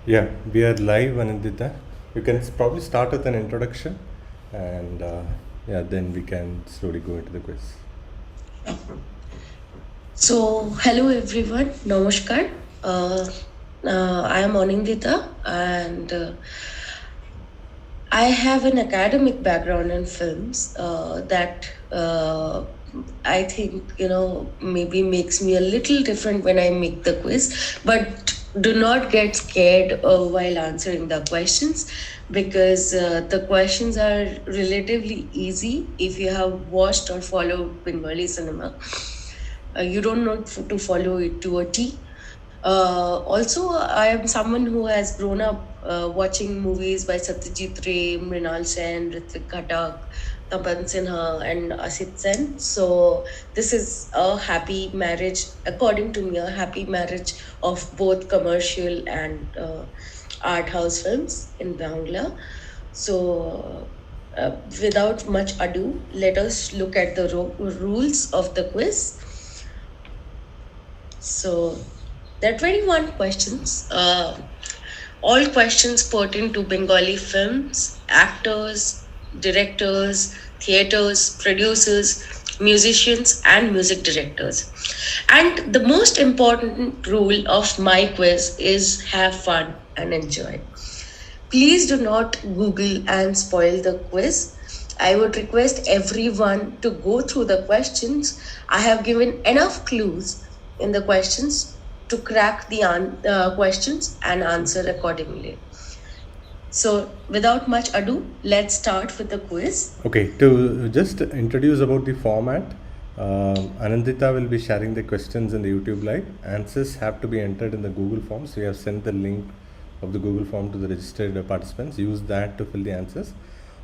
Yeah, we are live, Anindita. You can probably start with an introduction, and yeah, then we can slowly go into the quiz. So, hello everyone, Namaskar. Uh, I am Anindita and I have an academic background in films that I think, maybe makes me a little different when I make the quiz. But do not get scared while answering the questions because the questions are relatively easy if you have watched or followed Bengali cinema. You don't know to follow it to a T. Also, I am someone who has grown up watching movies by Satyajit Ray, Mrinal Sen, Ritvik Ghatak, Tapan Sinha, and Asit Sen. So, this is a happy marriage, according to me, a happy marriage of both commercial and art house films in Bangla. So, without much ado, let us look at the rules of the quiz. So, there are 21 questions. All questions pertain to Bengali films, actors, directors, theaters, producers, musicians, and music directors. And the most important rule of my quiz is have fun and enjoy. Please do not Google and spoil the quiz. I would request everyone to go through the questions. I have given enough clues in the questions to crack the questions and answer accordingly. So, without much ado, let's start with the quiz. Okay, to just introduce about the format, Anandita will be sharing the questions in the YouTube live. Answers have to be entered in the Google Forms. We have sent the link of the Google form to the registered participants. Use that to fill the answers.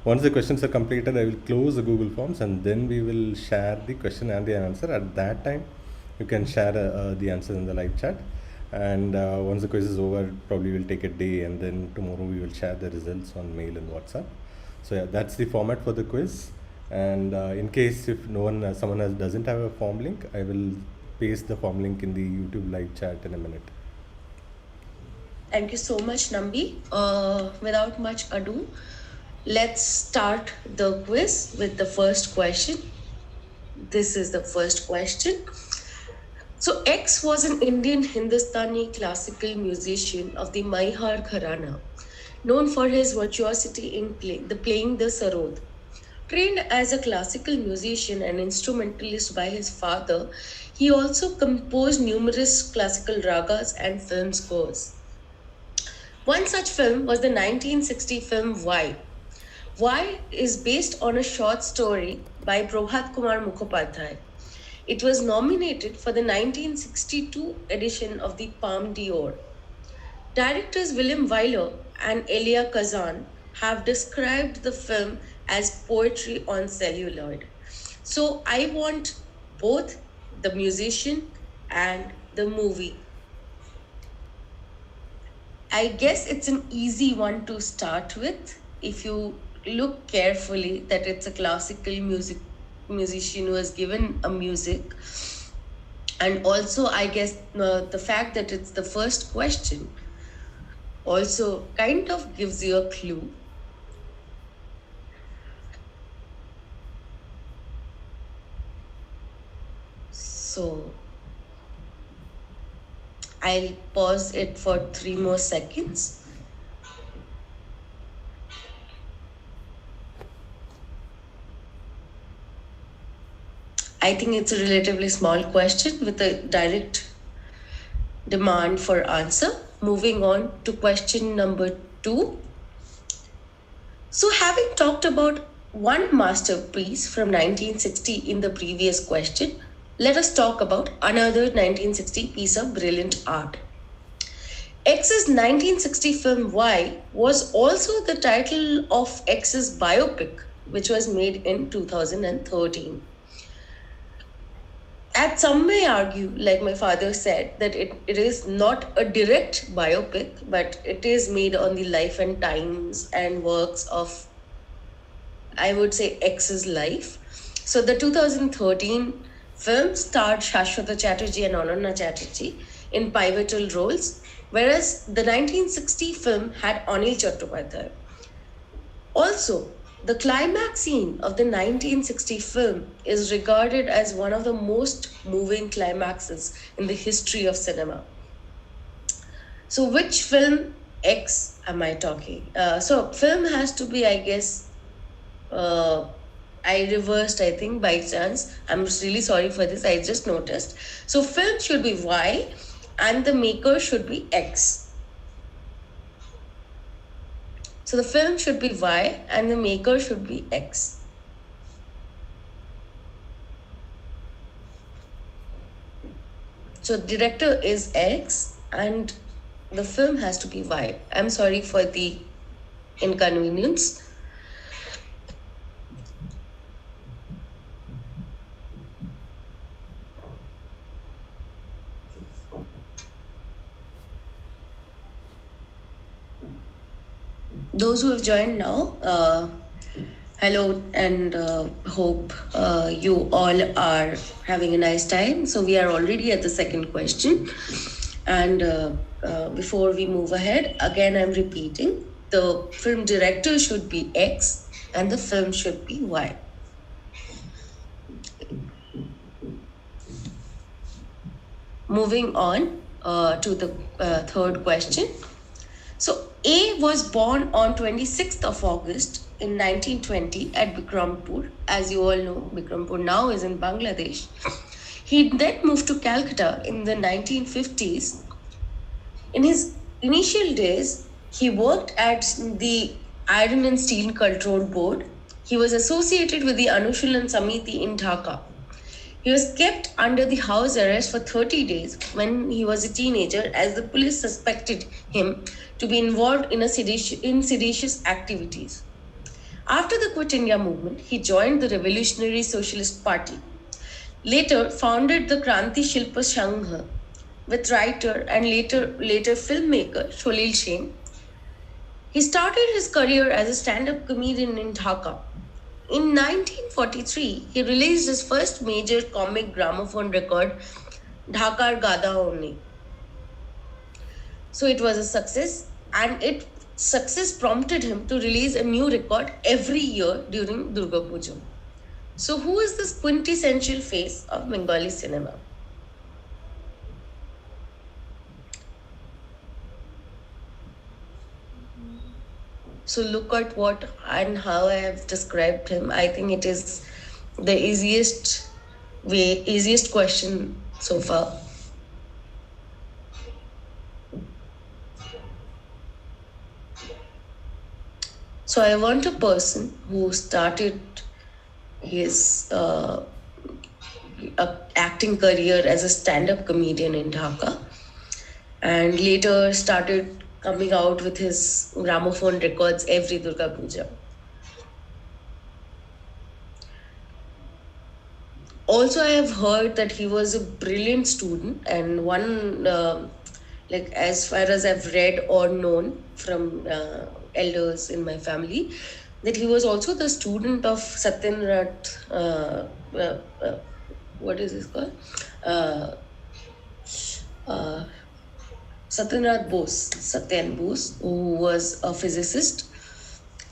Once the questions are completed, I will close the Google Forms and then we will share the question and the answer. At that time, you can share the answers in the live chat. And once the quiz is over, probably will take a day, and then tomorrow we will share the results on mail and WhatsApp. So yeah, that's the format for the quiz. And in case if no one, someone doesn't have a form link, I will paste the form link in the YouTube live chat in a minute. Thank you so much, Nambi. Without much ado, let's start the quiz with the first question. This is the first question. So, X was an Indian Hindustani classical musician of the Maihar Gharana, known for his virtuosity in playing the sarod. Trained as a classical musician and instrumentalist by his father, he also composed numerous classical ragas and film scores. One such film was the 1960 film Y. Y is based on a short story by Prabhat Kumar Mukhopadhyay. It was nominated for the 1962 edition of the Palme d'Or. Directors William Wyler and Elia Kazan have described the film as poetry on celluloid. So I want both the musician and the movie. I guess it's an easy one to start with if you look carefully that it's a classical musician who has given a music. And also, I guess the fact that it's the first question also kind of gives you a clue. So I'll pause it for 3 more seconds. I think it's a relatively small question with a direct demand for answer. Moving on to question number 2. So, having talked about one masterpiece from 1960 in the previous question, let us talk about another 1960 piece of brilliant art. X's 1960 film Y was also the title of X's biopic, which was made in 2013. And some may argue, like my father said, that it is not a direct biopic, but it is made on the life and times and works of, I would say, X's life. So the 2013 Film starred Shashwata Chatterjee and Ananya Chatterjee in pivotal roles, whereas the 1960 film had Anil Chattopadhyay. Also, the climax scene of the 1960 film is regarded as one of the most moving climaxes in the history of cinema. So, which film X am I talking? So, film has to be, I guess, uh, I reversed, I think, by chance. I'm really sorry for this. I just noticed. So, film should be Y and the maker should be X. So, the film should be Y and the maker should be X. So, director is X and the film has to be Y. I'm sorry for the inconvenience. Those who have joined now, hello, and hope you all are having a nice time. So, we are already at the second question. And before we move ahead, again, I'm repeating the film director should be X and the film should be Y. Moving on to the third question. So, A was born on 26th of August in 1920 at Bikrampur. As you all know, Bikrampur now is in Bangladesh. He then moved to Calcutta in the 1950s. In his initial days, he worked at the Iron and Steel Control Board. He was associated with the Anushulan Samiti in Dhaka. He was kept under the house arrest for 30 days when he was a teenager, as the police suspected him to be involved in seditious activities. After the Quit India movement, he joined the Revolutionary Socialist Party. Later, founded the Kranti Shilpa Sangha with writer and later filmmaker Sholil Sen. He started his career as a stand-up comedian in Dhaka. In 1943, he released his first major comic gramophone record, Dhakar Gada Oni. So it was a success, and it success prompted him to release a new record every year during Durga Puja. So who is this quintessential face of Bengali cinema? So look at what and how I have described him. I think it is the easiest question so far. So I want a person who started his acting career as a stand-up comedian in Dhaka and later started coming out with his gramophone records every Durga Puja. Also, I have heard that he was a brilliant student, and one, like as far as I've read or known from elders in my family, that he was also the student of Satyendrath. What is this called? Satyendrath Bose, Satyan Bose, who was a physicist.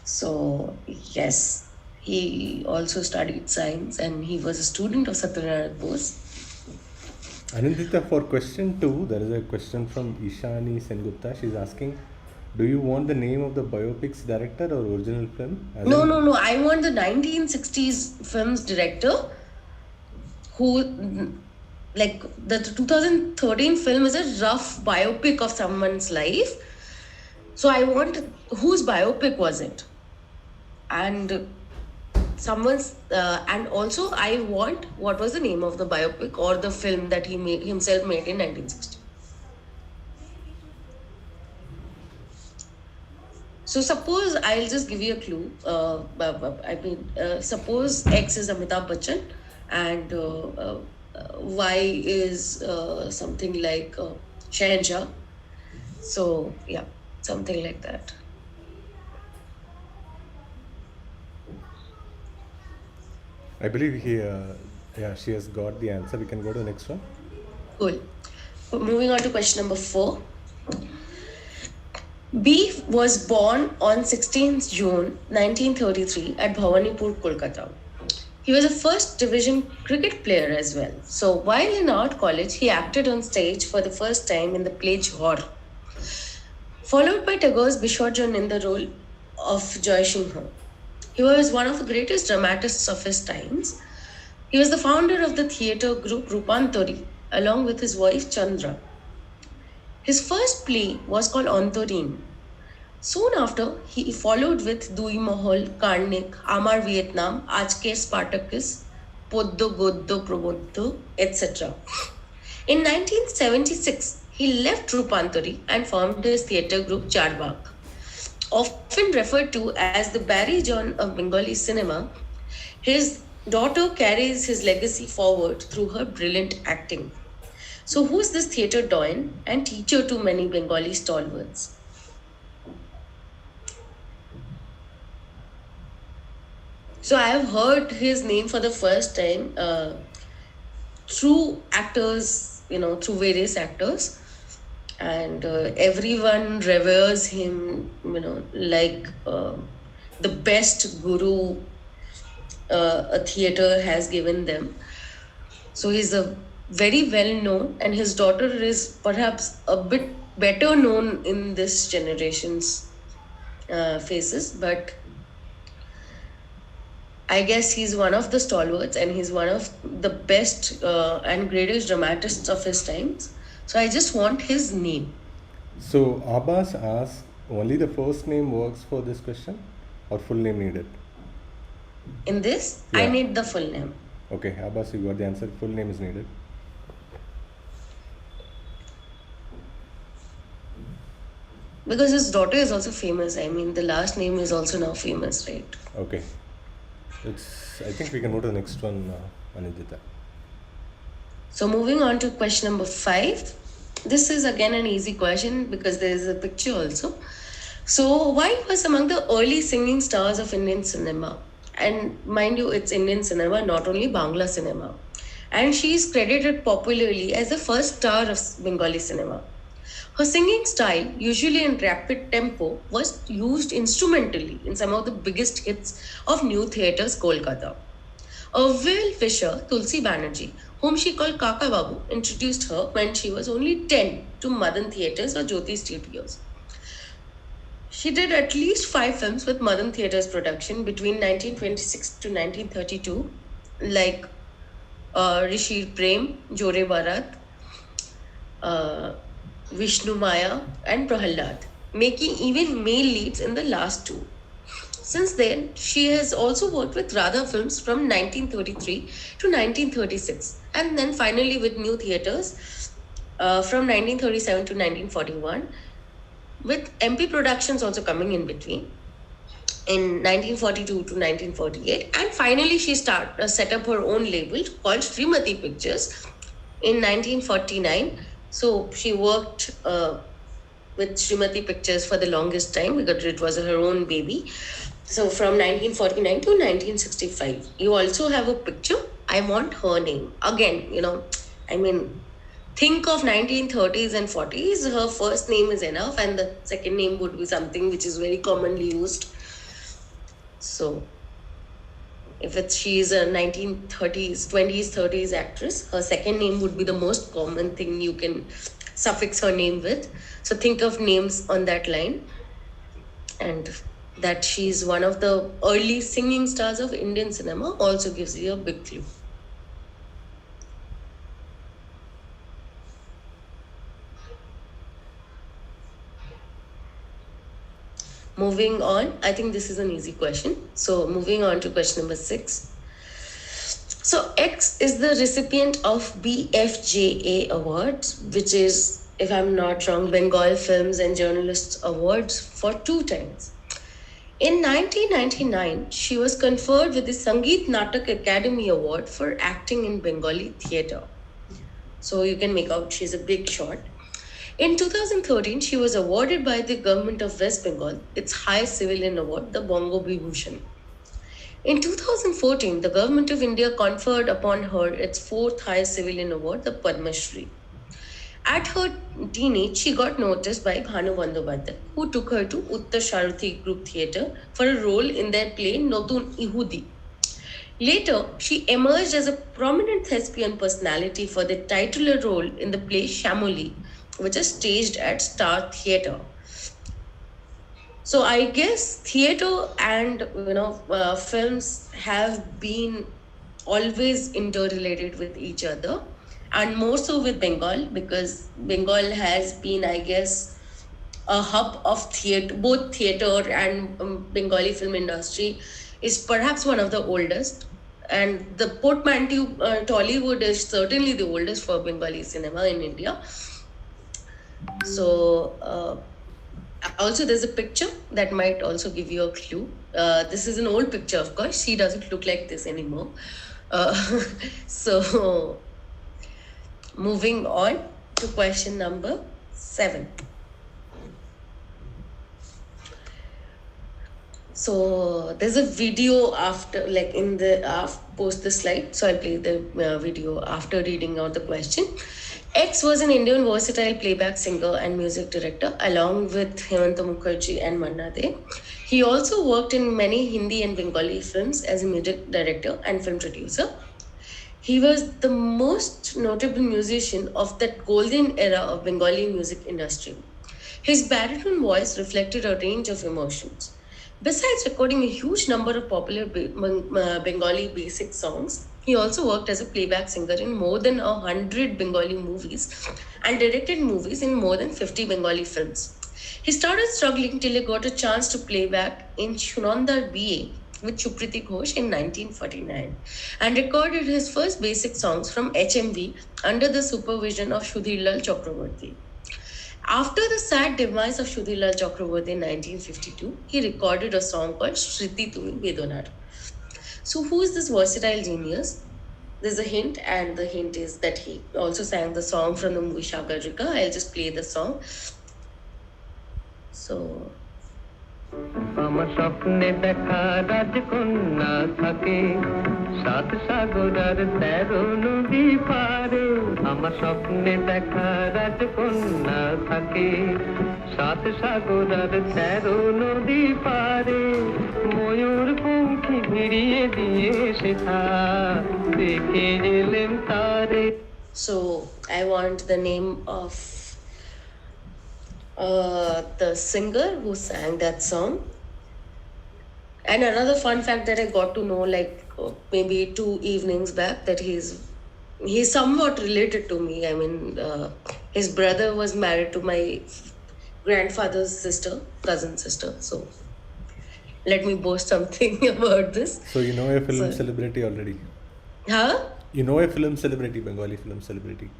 So, yes, he also studied science and he was a student of Satyendrath Bose. Anindita, for question 2, there is a question from Ishani Sengupta. She's asking, do you want the name of the biopic's director or original film? No. I want the 1960s film's director who, like, the 2013 film is a rough biopic of someone's life. So I want, whose biopic was it? And someone's, and also I want what was the name of the biopic or the film that he himself made in 1960. So suppose I'll just give you a clue. Suppose X is Amitabh Bachchan and Y is something like Shahenshah. So yeah, something like that. I believe Yeah, she has got the answer. We can go to the next one. Cool. Moving on to question number 4. B was born on 16th June 1933 at Bhawanipur, Kolkata. He was a first division cricket player as well. So while in art college, he acted on stage for the first time in the play Jhor, followed by Tagore's Bishorjan in the role of Joy Singh. He was one of the greatest dramatists of his times. He was the founder of the theatre group Rupantari, along with his wife Chandra. His first play was called Antorin. Soon after, he followed with Dui Mahal, Karnik, Amar Vietnam, Ajke Spartacus, Poddo Goddo Proboddo, etc. In 1976, he left Rupantari and formed his theatre group Charbagh. Often referred to as the Barry John of Bengali cinema, his daughter carries his legacy forward through her brilliant acting. So, who's this theatre doyen and teacher to many Bengali stalwarts? So, I have heard his name for the first time through actors, through various actors, and everyone reveres him, like the best guru a theater has given them. So he's a very well known, and his daughter is perhaps a bit better known in this generation's faces. But I guess he's one of the stalwarts, and he's one of the best and greatest dramatists of his times. So I just want his name. So Abbas asks, only the first name works for this question, or full name needed? In this, I Yeah. need the full name. Okay, Abbas, you got the answer. Full name is needed. Because his daughter is also famous. I mean, the last name is also now famous, right? Okay. I think we can go to the next one, Anindita. So moving on to question number 5. This is again an easy question because there is a picture also. So White was among the early singing stars of Indian cinema. And mind you, it's Indian cinema, not only Bangla cinema. And she is credited popularly as the first star of Bengali cinema. Her singing style, usually in rapid tempo, was used instrumentally in some of the biggest hits of New Theatre's Kolkata. A well-wisher, Tulsi Banerjee, whom she called Kaka Babu, introduced her when she was only 10 to Madan Theatres or Jyoti Studios. She did at least 5 films with Madan Theatres production between 1926 to 1932, like Rishi Prem, Jore Barat, Vishnu Maya, and Prahalad, making even male leads in the last 2. Since then, she has also worked with Radha Films from 1933 to 1936, and then finally with New Theatres from 1937 to 1941, with MP Productions also coming in between in 1942 to 1948, and finally she set up her own label called Srimati Pictures in 1949. So she worked with Srimati Pictures for the longest time because it was her own baby. So from 1949 to 1965. You also have a picture. I want her name. Again, I mean, think of 1930s and 40s. Her first name is enough, and the second name would be something which is very commonly used. So if she is a 1930s, 20s, 30s actress, her second name would be the most common thing you can suffix her name with. So think of names on that line. And that she's one of the early singing stars of Indian cinema also gives you a big clue. Moving on, I think this is an easy question. So moving on to question number 6. So X is the recipient of BFJA Awards, which is, if I'm not wrong, Bengal Films and Journalists Awards for 2 times. In 1999, she was conferred with the Sangeet Natak Academy Award for acting in Bengali theatre. So you can make out she's a big shot. In 2013, she was awarded by the government of West Bengal its highest civilian award, the Bongo Vibhushan. In 2014, the government of India conferred upon her its fourth highest civilian award, the Padma Shri. At her teenage, she got noticed by Bhanu Bandyopadhyay, who took her to Uttar Sharathi Group Theatre for a role in their play Notun Ihudi. Later, she emerged as a prominent thespian personality for the titular role in the play Shamoli, which is staged at Star Theatre. So I guess theater and films have been always interrelated with each other, and more so with Bengal, because Bengal has been, I guess, a hub of theater, both theater and Bengali film industry is perhaps one of the oldest. And the portmanteau Tollywood is certainly the oldest for Bengali cinema in India. So also there's a picture that might also give you a clue. This is an old picture, of course. She doesn't look like this anymore. Uh, so moving on to question number 7. So there's a video after, like in the post the slide. So I'll play the video after reading out the question. X was an Indian versatile playback singer and music director, along with Hemanta Mukherjee and Manna De. He also worked in many Hindi and Bengali films as a music director and film producer. He was the most notable musician of that golden era of Bengali music industry. His baritone voice reflected a range of emotions. Besides recording a huge number of popular Bengali basic songs, he also worked as a playback singer in more than 100 Bengali movies and directed movies in more than 50 Bengali films. He started struggling till he got a chance to play back in Shunandar BA with Chupriti Ghosh in 1949 and recorded his first basic songs from HMV under the supervision of Sudhirlal Chakraborty. After the sad demise of Sudhirlal Chakraborty in 1952, he recorded a song called Shriti Tumi Bedonar. So who is this versatile genius? There's a hint, and the hint is that he also sang the song from the movie Shagarika. I'll just play the song. So আমার স্বপ্নে দেখা রাজকন্যা থাকে সাত সাগর আর 13 নদী পারে আমার স্বপ্নে দেখা রাজকন্যা থাকে সাত সাগর আর 13 নদী পারে ময়ূর পঙ্খী ভিড়িয়ে দিয়ে সেথা দেখে এলেম তারে. So I want the name of the singer who sang that song. And another fun fact that I got to know, like maybe 2 evenings back, that he's somewhat related to me. I mean, his brother was married to my grandfather's cousin sister. So let me boast something about this. So you know a film celebrity already? Huh? You know a film celebrity, Bengali film celebrity?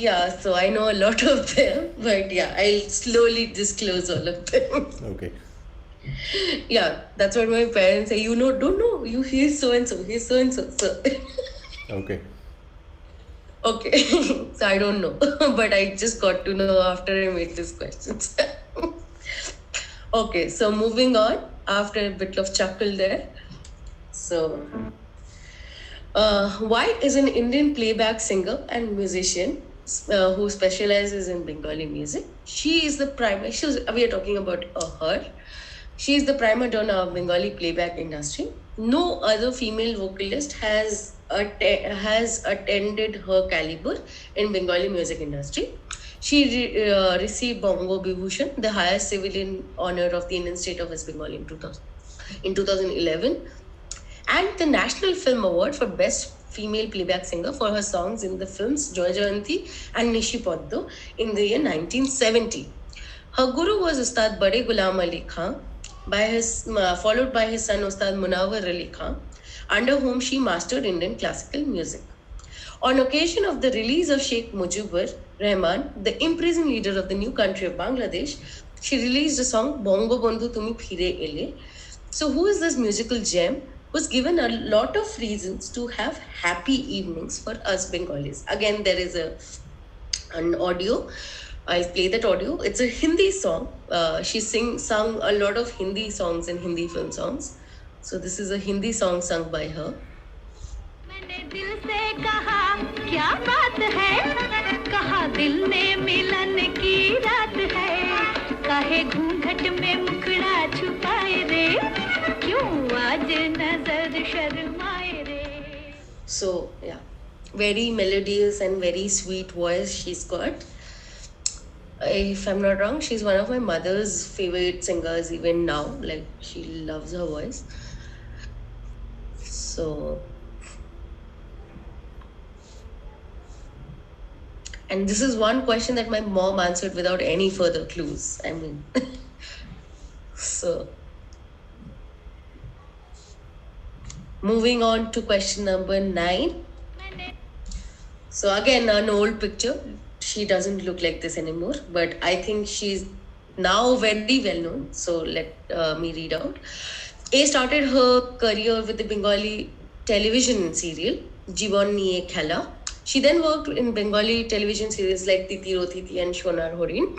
Yeah, so I know a lot of them, but yeah, I'll slowly disclose all of them. Okay. Yeah, that's what my parents say. You know, don't know. He's so and so. He's so and so. So. Okay. Okay. So I don't know, but I just got to know after I made these questions. Okay, so moving on after a bit of chuckle there. So. White is an Indian playback singer and musician who specializes in Bengali music. She is the we are talking about her. She is the prima donna of Bengali playback industry. No other female vocalist has attended her caliber in Bengali music industry. She received Bongo Bibhushan, the highest civilian honor of the Indian state of West Bengal in 2011. And the National Film Award for Best Female Playback Singer for her songs in the films Joy Jayanti and Nishi Poddo in the year 1970. Her guru was Ustad Bade Ghulam Ali Khan, followed by his son Ustad Munawar Ali Khan, under whom she mastered Indian classical music. On occasion of the release of Sheikh Mujibur Rahman, the imprisoned leader of the new country of Bangladesh, she released a song Bongo Bandhu Tumi Phire Ele. So who is this musical gem? Was given a lot of reasons to have happy evenings for us Bengalis. Again, there is an audio. I'll play that audio. It's a Hindi song. She sung a lot of Hindi songs and Hindi film songs. So this is a Hindi song sung by her. मैंने दिल से कहा क्या बात है कहा दिल ने मिलन की रात है काहे घूंघट में मुखड़ा छुपाए रे क्यों आज नजर शर्माए रे. So yeah, very melodious and very sweet voice she's got. If I'm not wrong, she's one of my mother's favorite singers even now. Like, she loves her voice. So, and this is one question that my mom answered without any further clues. I mean, so moving on to question number 9. So again, an old picture. She doesn't look like this anymore, but I think she's now very well known. So let me read out. A started her career with the Bengali television serial Jibon Niye Khela. She then worked in Bengali television series like Titi Rotiti and Shonar Horin.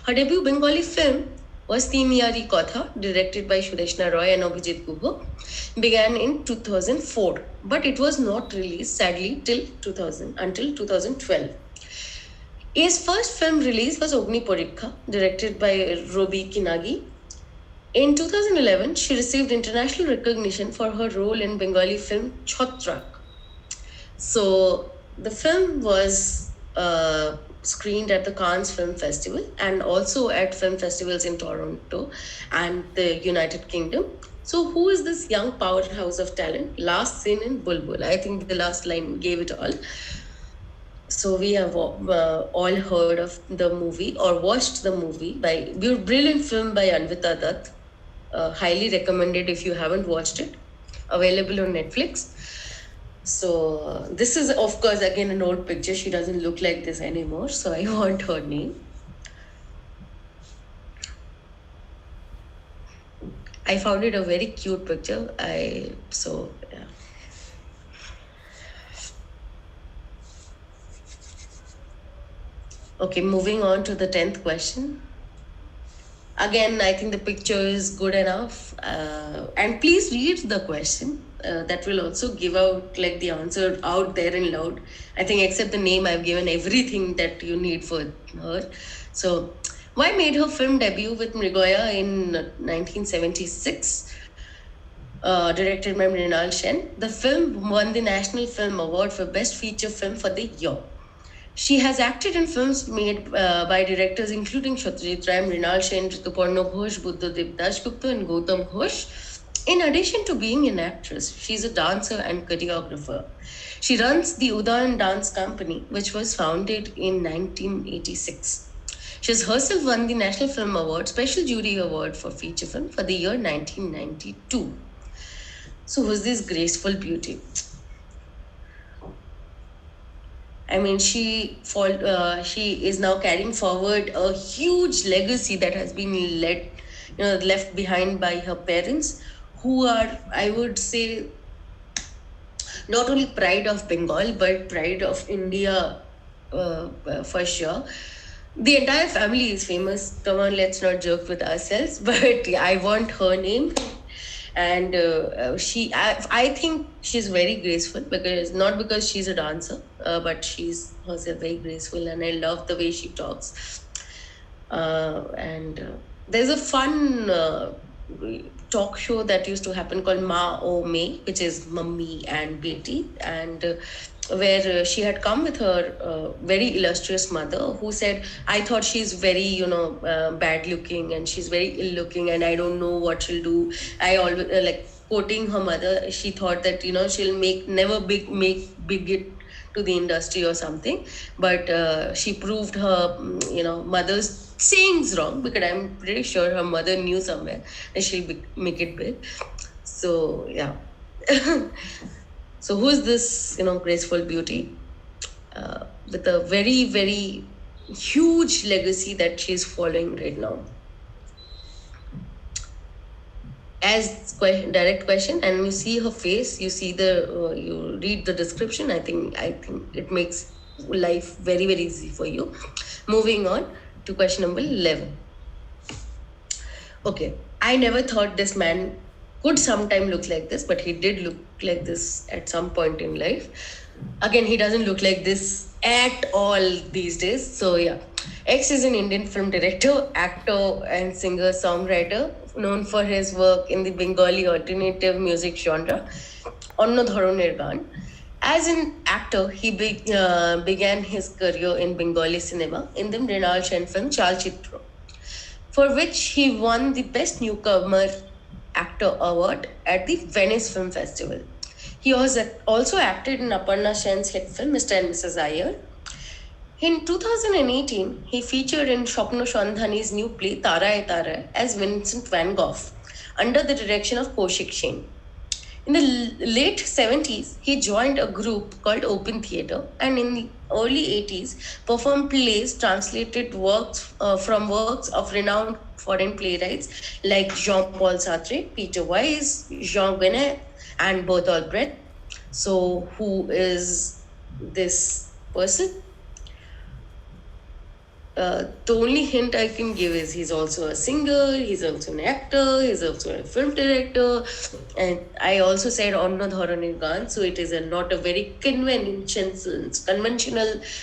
Her debut Bengali film was Timiyari Kotha, directed by Sudeshna Roy and Abhijit Guha, began in 2004, but it was not released, sadly, until 2012. A's first film release was Ogni Porikha, directed by Robi Kinagi. In 2011, she received international recognition for her role in Bengali film Chhotrak. So the film was screened at the Cannes Film Festival and also at film festivals in Toronto and the United Kingdom. So who is this young powerhouse of talent? Last seen in Bulbul. I think the last line gave it all. So we have all heard of the movie or watched the movie by brilliant film by Anindita Dutt. Highly recommended if you haven't watched it. Available on Netflix. So this is of course again an old picture. She doesn't look like this anymore. So I want her name. I found it a very cute picture. Yeah. Okay, moving on to the 10th question. Again, I think the picture is good enough. And please read the question. That will also give out like the answer out there in loud. I think except the name, I've given everything that you need for her. So, why made her film debut with Mrigoya in 1976? Directed by Mrinal Sen. The film won the National Film Award for Best Feature Film for the year. She has acted in films made by directors including Satyajit Ray, Mrinal Sen, Rituparna Ghosh, Buddhadev Dasgupta and Gautam Ghosh. In addition to being an actress, she's a dancer and choreographer. She runs the Udan Dance Company, which was founded in 1986. She has herself won the National Film Award, Special Jury Award for Feature Film for the year 1992. So who's this graceful beauty? I mean, she is now carrying forward a huge legacy that has been left behind by her parents, who are, I would say, not only pride of Bengal, but pride of India for sure. The entire family is famous. Come on, let's not joke with ourselves, but I want her name. And I think she's very graceful not because she's a dancer, but she's herself very graceful, and I love the way she talks. There's a fun talk show that used to happen called Ma O Me, which is Mummy and Beti, and where she had come with her very illustrious mother, who said, I thought she's very, bad looking and she's very ill looking and I don't know what she'll do. I always, quoting her mother, she thought that, she'll never make big it to the industry or something. But she proved her, mother's sayings wrong, because I'm pretty sure her mother knew somewhere that she'll make it big. So, yeah. So who's this, graceful beauty with a very, very huge legacy that she's following right now? As direct question, and you see her face, you see you read the description. I think it makes life very, very easy for you. Moving on to question number 11. Okay, I never thought this man could sometime look like this, but he did look like this at some point in life. Again, he doesn't look like this at all these days. So yeah, X is an Indian film director, actor, and singer-songwriter known for his work in the Bengali alternative music genre, Onno Dhoroner Gan. As an actor, he began his career in Bengali cinema in the Mrinal Sen film Chalchitra, for which he won the Best Newcomer Actor Award at the Venice Film Festival. He was also acted in Aparna Sen's hit film Mr. and Mrs. Iyer. In 2018, he featured in Shopno Shandhani's new play Tara Tara as Vincent van Gogh under the direction of Kaushik Sen. In the late 70s, he joined a group called Open Theatre, and in the early 80s, performed plays translated works from works of renowned foreign playwrights like Jean-Paul Sartre, Peter Weiss, Jean Genet, and Bertolt Brecht. So, who is this person? The only hint I can give is he's also a singer, he's also an actor, he's also a film director, and I also said Onno Dhoroner Gan, so it is not a very conventional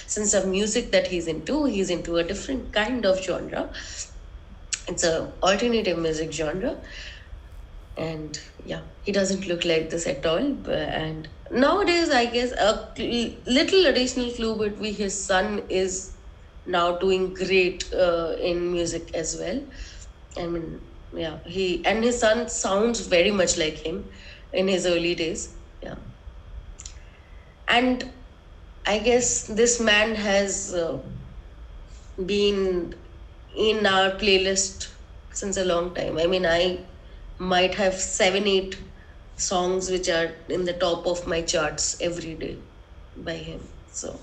sense of music that he's into. He's into a different kind of genre. It's a alternative music genre, and yeah, he doesn't look like this at all. And nowadays, I guess a little additional clue would be his son is now doing great in music as well. I mean, yeah, his son sounds very much like him in his early days. Yeah, and I guess this man has been in our playlist since a long time. I mean, I might have 7, 8 songs which are in the top of my charts every day by him. So.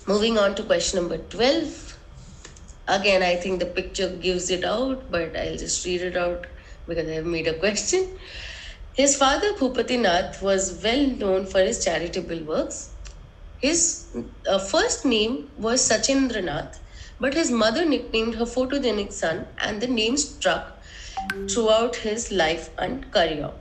Moving on to question number 12. Again, I think the picture gives it out, but I'll just read it out because I have made a question. His father, Bhupati Nath, was well known for his charitable works. His first name was Sachindranath, but his mother nicknamed her photogenic son, and the name struck throughout his life and career.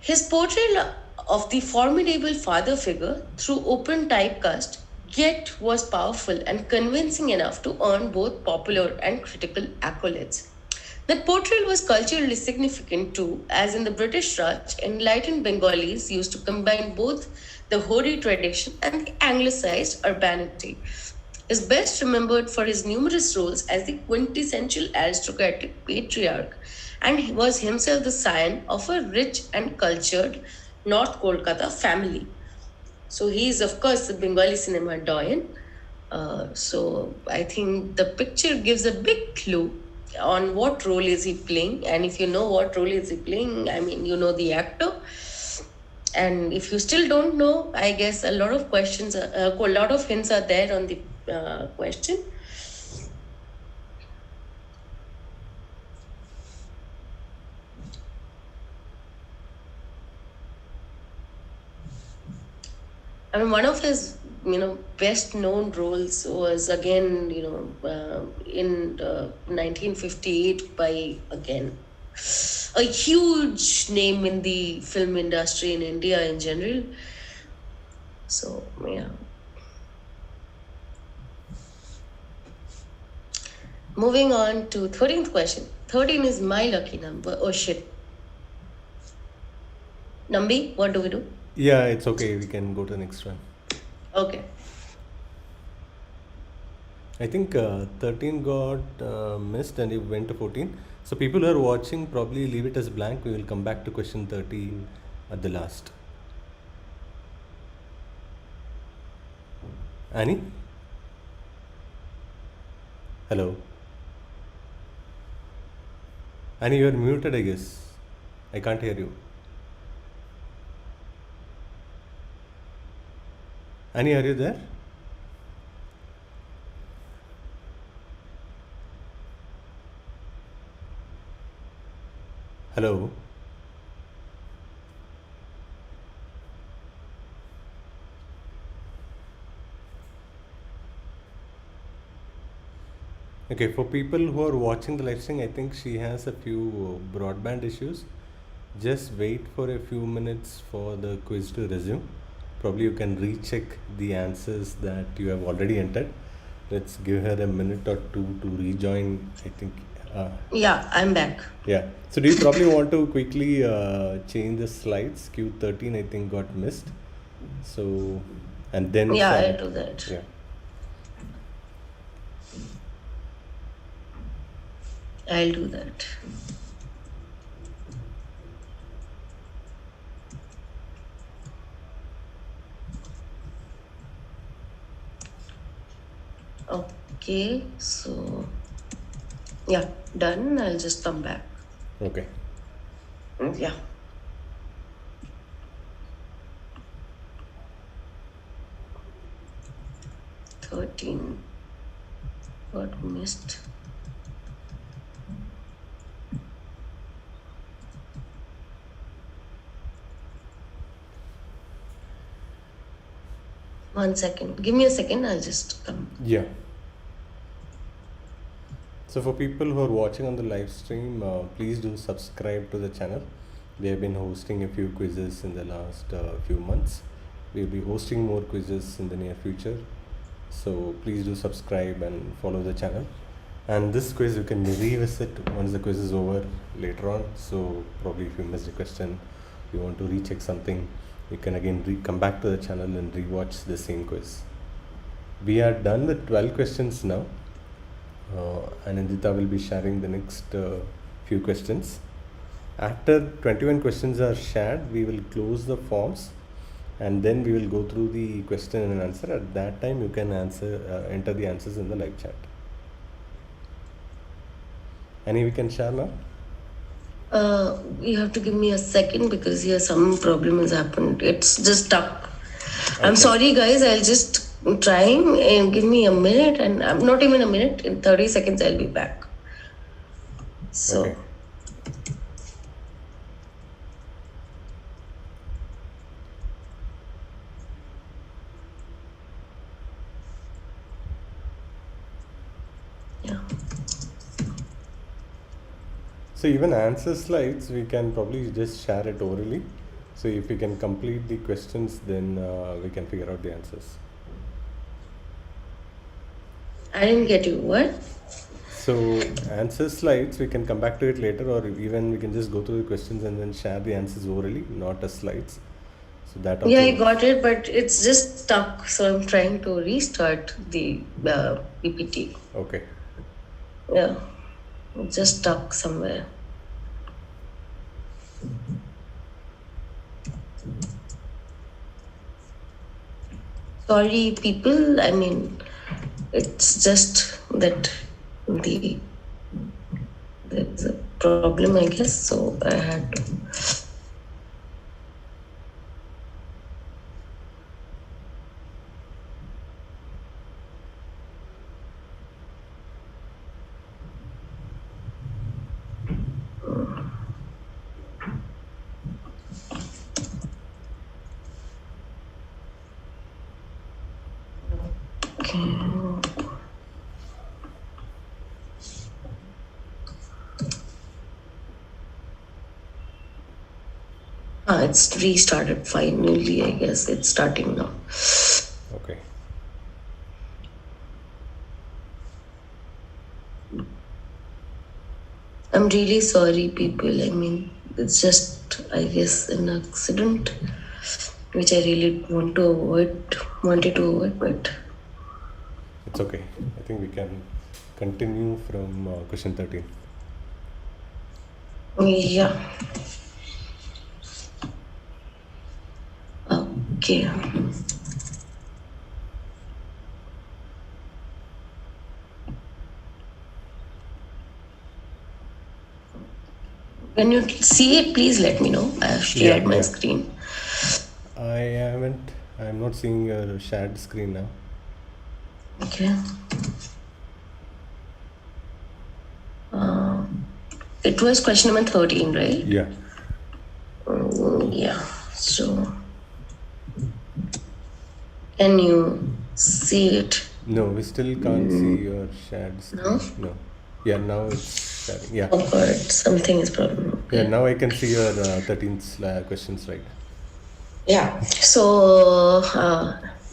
His portrayal of the formidable father figure through open typecast yet was powerful and convincing enough to earn both popular and critical accolades. That portrayal was culturally significant too, as in the British Raj, enlightened Bengalis used to combine both the Hori tradition and the anglicized urbanity. Is best remembered for his numerous roles as the quintessential aristocratic patriarch, and he was himself the scion of a rich and cultured North Kolkata family. So he is, of course, the Bengali cinema doyen. So I think the picture gives a big clue on what role is he playing, and if you know what role is he playing, I mean, you know the actor. And if you still don't know, I guess a lot of questions, a lot of hints are there on the question. I mean, one of his, best known roles was again, in 1958 by, again, a huge name in the film industry in India in general. So, yeah. Moving on to 13th question. 13 is my lucky number. Oh shit. Nambi, what do we do? Yeah, it's okay. We can go to the next one. Okay. I think 13 got missed and it went to 14. So people who are watching, probably leave it as blank. We will come back to question 13 at the last. Annie? Hello? Annie, you are muted, I guess. I can't hear you. Annie, are you there? Hello? Okay, for people who are watching the live stream, I think she has a few broadband issues. Just wait for a few minutes for the quiz to resume. Probably you can recheck the answers that you have already entered. Let's give her a minute or two to rejoin. I think, Yeah, I'm back. yeah. So, do you probably want to quickly change the slides? Q13, I think, got missed. So, and then Yeah, share I'll it. do that. Yeah. I'll do that. Okay, so yeah, done. I'll just come back. Okay. Yeah. "13" got missed. One second. Give me a second. I'll just come. Yeah. So for people who are watching on the live stream, please do subscribe to the channel. We have been hosting a few quizzes in the last few months. We'll be hosting more quizzes in the near future. So please do subscribe and follow the channel. And this quiz you can revisit once the quiz is over later on. So probably if you missed a question, you want to recheck something, you can again come back to the channel and rewatch the same quiz. We are done with 12 questions now. Anindita will be sharing the next few questions. After 21 questions are shared, we will close the forms and then we will go through the question and answer. At that time, you can enter the answers in the live chat. Any we can share now? You have to give me a second because here some problem has happened. It's just stuck. I'm sorry, guys. I'll just trying and give me a minute, and I'm not even a minute. In 30 seconds, I'll be back. So. Okay. Yeah. So even answer slides, we can probably just share it orally. So if we can complete the questions, then we can figure out the answers. I didn't get you. What? So answer slides, we can come back to it later, or even we can just go through the questions and then share the answers orally, not as slides. So that Yeah, I also, got it, but it's just stuck. So I'm trying to restart the PPT. okay. Yeah, it's just stuck somewhere. Sorry, people. I mean, it's just that there's a problem, I guess. So I had to. It's restarted finally, I guess. It's starting now. Okay. I'm really sorry, people. I mean, it's just, I guess, an accident, which I really wanted to avoid, but It's okay. I think we can continue from question 13. yeah. Okay. When you see it, please let me know. I have shared my screen. I'm not seeing a shared screen now. Okay. It was question number 13, right? Yeah. Yeah. So, can you see it? No, we still can't see your shared No? screen. No. Yeah, now it's sharing. Yeah. Oh god, something is problem. Yeah, Okay. now I can see your 13th questions, right? Yeah. So,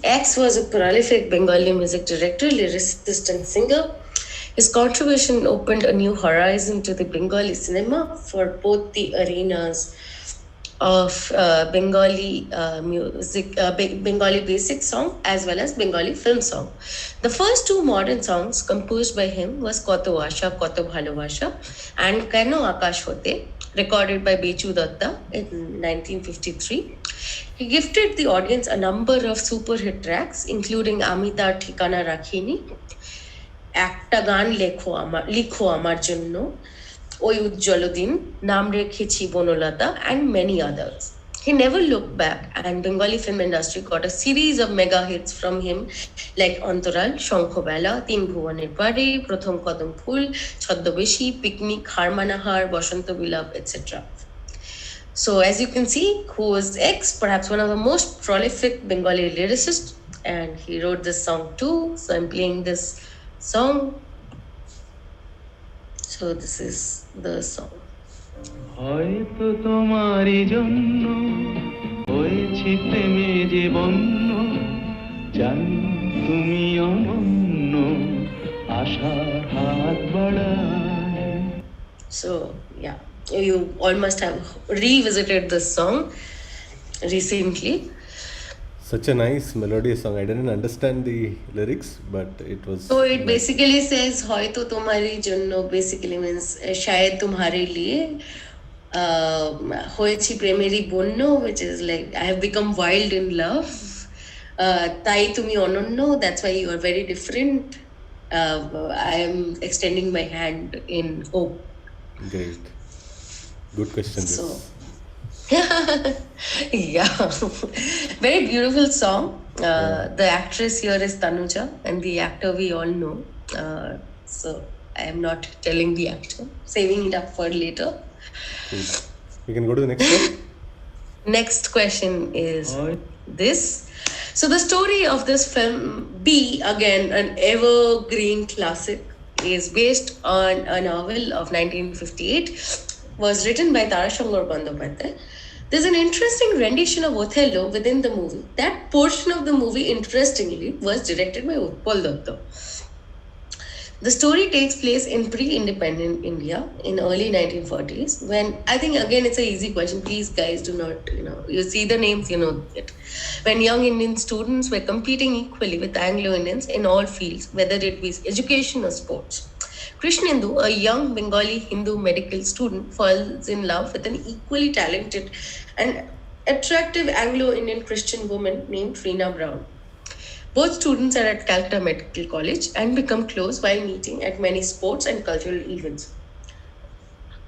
X was a prolific Bengali music director, lyricist, and singer. His contribution opened a new horizon to the Bengali cinema for both the arenas of Bengali music, Bengali basic song as well as Bengali film song. The first two modern songs composed by him was Koto Asha, Koto Bhalobasha and Keno Akash Hote, recorded by Bechu Datta in 1953. He gifted the audience a number of super hit tracks, including Amita Thikana Rakhini, একটা গান লিখো আমার জন্য, ওই উজ্জ্বল দিন, নাম রেখেছি Banalata, and many others. He never looked back, and Bengali film industry got a series of mega hits from him like Antaral, Shankobela, Tin Bhuvaner Pare, Prothom Kadam Phul, Chhaddabeshi, Picnic, Harmanahar, Bashanto Bilab, etc. So as you can see, who was X, perhaps one of the most prolific Bengali lyricists, and he wrote this song too. So I'm playing this song. So this is the song. হয়তো তোমারই জন্য হয়েছি প্রেমে যে বন্য জানি তুমি অনন্য আশার হাত বাড়ায় So yeah, you all must have revisited this song recently. Such a nice melodious song. I didn't understand the lyrics, but it was. So it basically says hoyto tomari jonno, basically means shayad tumhare liye hoyechi premeri bonno, which is like I have become wild in love. Tai tumi ononno, that's why you are very different. I am extending my hand in hope. Great. Good question. So yeah, very beautiful song. The actress here is Tanuja, and the actor we all know. So I am not telling the actor, saving it up for later. Cool. We can go to the next one. Next question is this. So the story of this film, B, again an evergreen classic, is based on a novel of 1958, was written by Tarashankar Bandyopadhyay. There's an interesting rendition of Othello within the movie. That portion of the movie, interestingly, was directed by Utpal Dutta. The story takes place in pre-independent India in early 1940s, when, I think again it's an easy question, please guys do not, you see the names, you know it. When young Indian students were competing equally with Anglo-Indians in all fields, whether it be education or sports. Krishnendu, a young Bengali Hindu medical student, falls in love with an equally talented and attractive Anglo-Indian Christian woman named Reena Brown. Both students are at Calcutta Medical College and become close while meeting at many sports and cultural events.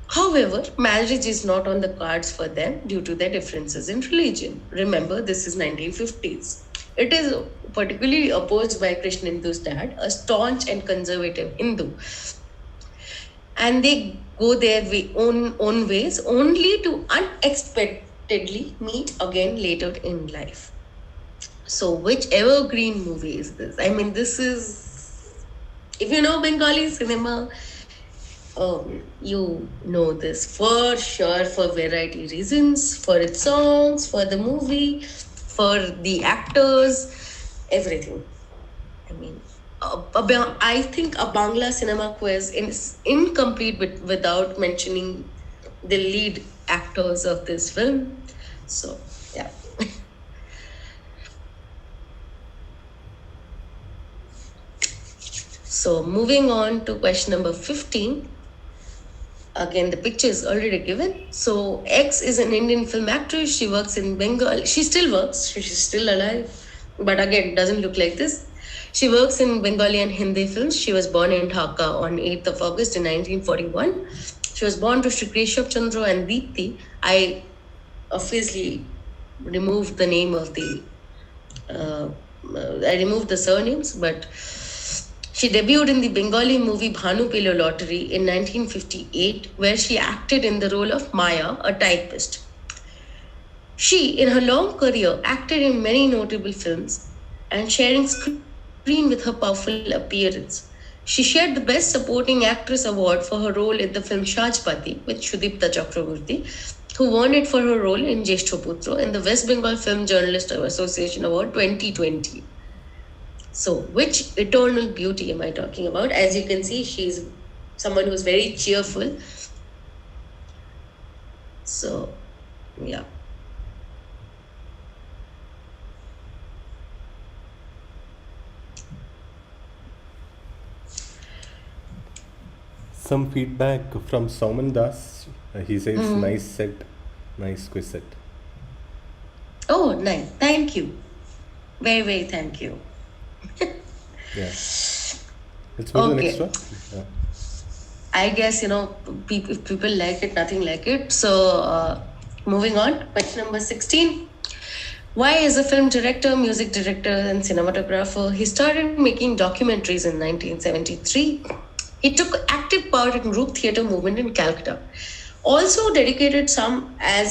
However, marriage is not on the cards for them due to their differences in religion. Remember, this is 1950s. It is particularly opposed by Krishnendu's dad, a staunch and conservative Hindu. And they go their own ways, only to unexpectedly meet again later in life. So which evergreen movie is this? I mean, this is, if you know Bengali cinema, you know this for sure, for variety reasons, for its songs, for the movie, for the actors, everything. I mean, I think a Bangla cinema quiz is incomplete without mentioning the lead actors of this film. So yeah. So moving on to question number 15. Again, the picture is already given. So X is an Indian film actress. She works in Bengal. She still works. She's still alive. But again, doesn't look like this. She works in Bengali and Hindi films. She was born in Dhaka on 8th of August in 1941. She was born to Shri Keshav Chandra and Deepti. I obviously removed the name of the... I removed the surnames, but... She debuted in the Bengali movie Bhanu Pilo Lottery in 1958, where she acted in the role of Maya, a typist. She, in her long career, acted in many notable films and sharing screen screen with her powerful appearance. She shared the Best Supporting Actress award for her role in the film Shajpati with Sudipta Chakraborty, who won it for her role in Jeshthoputro in the West Bengal Film Journalist Association Award 2020. So, which eternal beauty am I talking about? As you can see, she's someone who's very cheerful. So, yeah. Some feedback from Sauman Das. He says, nice set, nice quiz set. Oh, nice. Thank you. Very, very thank you. Yeah. Let's move to the Okay. next one. Yeah. I guess, if people like it, nothing like it. So, moving on, question number 16. Why, as a film director, music director, and cinematographer, he started making documentaries in 1973. He took active part in group theatre movement in Calcutta. Also dedicated some time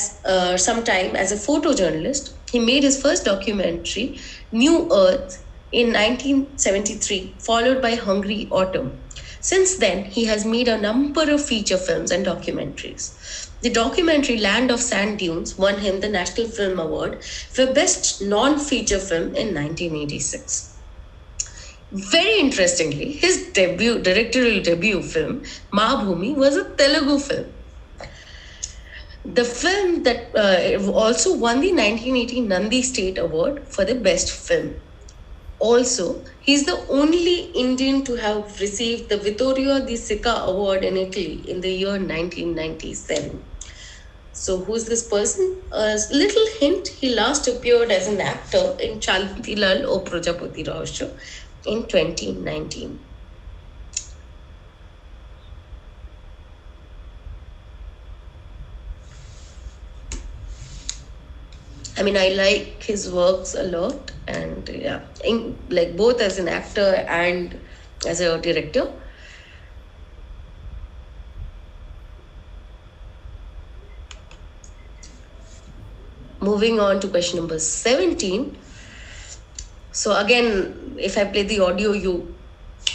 as a photojournalist. He made his first documentary, New Earth, in 1973, followed by Hungry Autumn. Since then, he has made a number of feature films and documentaries. The documentary Land of Sand Dunes won him the National Film Award for Best Non-Feature Film in 1986. Very interestingly, his directorial debut film, Ma Bhumi, was a Telugu film. The film that also won the 1980 Nandi State Award for the Best Film. Also, he's the only Indian to have received the Vittorio di Sica Award in Italy in the year 1997. So, who's this person? A little hint, he last appeared as an actor in Chantilal O Prajapati Rahasya in 2019. I mean, I like his works a lot, and yeah, like both as an actor and as a director. Moving on to question number 17. So again, if I play the audio, you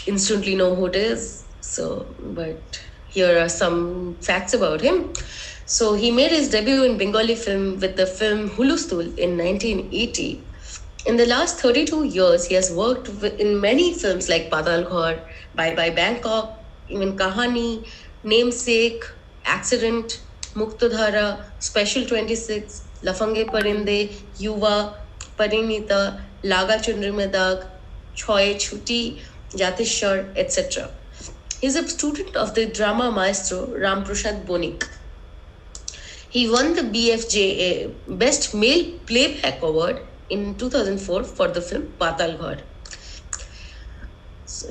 instantly know who it is. So, but here are some facts about him. So he made his debut in Bengali film with the film Hulustul in 1980. In the last 32 years, he has worked in many films like Padal Ghar, Bye Bye Bangkok, even Kahani, Namesake, Accident, Muktadhara, Special 26, Lafange Parinde, Yuva, Parinita, Laga Chundri Mein Daag, Chhoye Chuti, Jatishar, etc. He is a student of the drama maestro Ram Prasad Bonik. He won the BFJA Best Male Playback Award in 2004 for the film Patal Ghar. So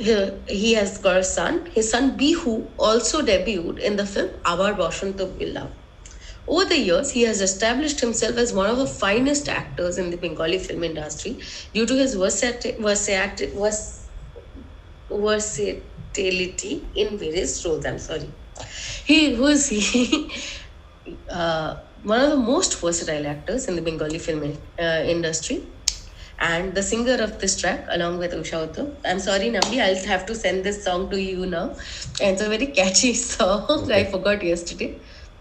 he has got a son. His son Bihu also debuted in the film Abar Bashanto Billa. Over the years, he has established himself as one of the finest actors in the Bengali film industry due to his versatility in various roles. I'm sorry. He was one of the most versatile actors in the Bengali film industry, and the singer of this track along with Usha Uttam. I'm sorry, Nambi, I'll have to send this song to you now. And it's a very catchy song. Okay. I forgot yesterday.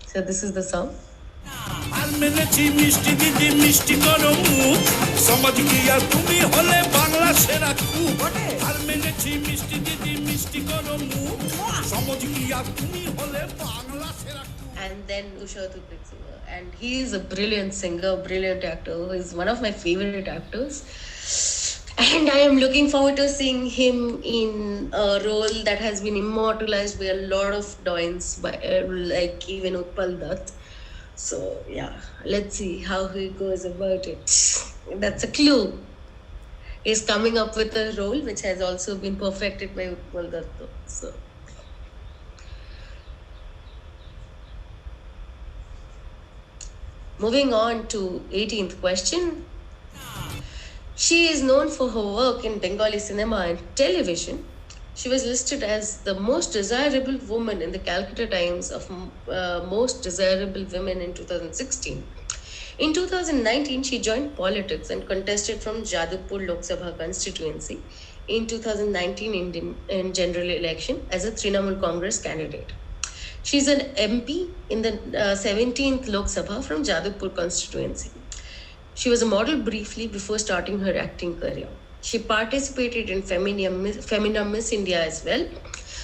So this is the song. আর মেনেছি মিষ্টি দিদি মিষ্টি করো মুখ সমাজ কি আর তুমি হলে বাংলা সেরা কুক আর মেনেছি মিষ্টি দিদি মিষ্টি করো মুখ সমাজ কি আর তুমি হলে বাংলা সেরা cook And then Usha Uttam picks over. And he is a brilliant singer, brilliant actor. He's one of my favorite actors. And I am looking forward to seeing him in a role that has been immortalized by a lot of doins, by like even Utpal Dutt. So yeah, let's see how he goes about it. That's a clue. He's coming up with a role which has also been perfected by Utpal Dutt. So moving on to 18th question. She is known for her work in Bengali cinema and television. She was listed as the most desirable woman in the Calcutta Times of most desirable women in 2016. In 2019, she joined politics and contested from Jadavpur Lok Sabha constituency in 2019 in general election as a Trinamool Congress candidate. She's an MP in the 17th Lok Sabha from Jadavpur constituency. She was a model briefly before starting her acting career. She participated in Femina Miss India as well.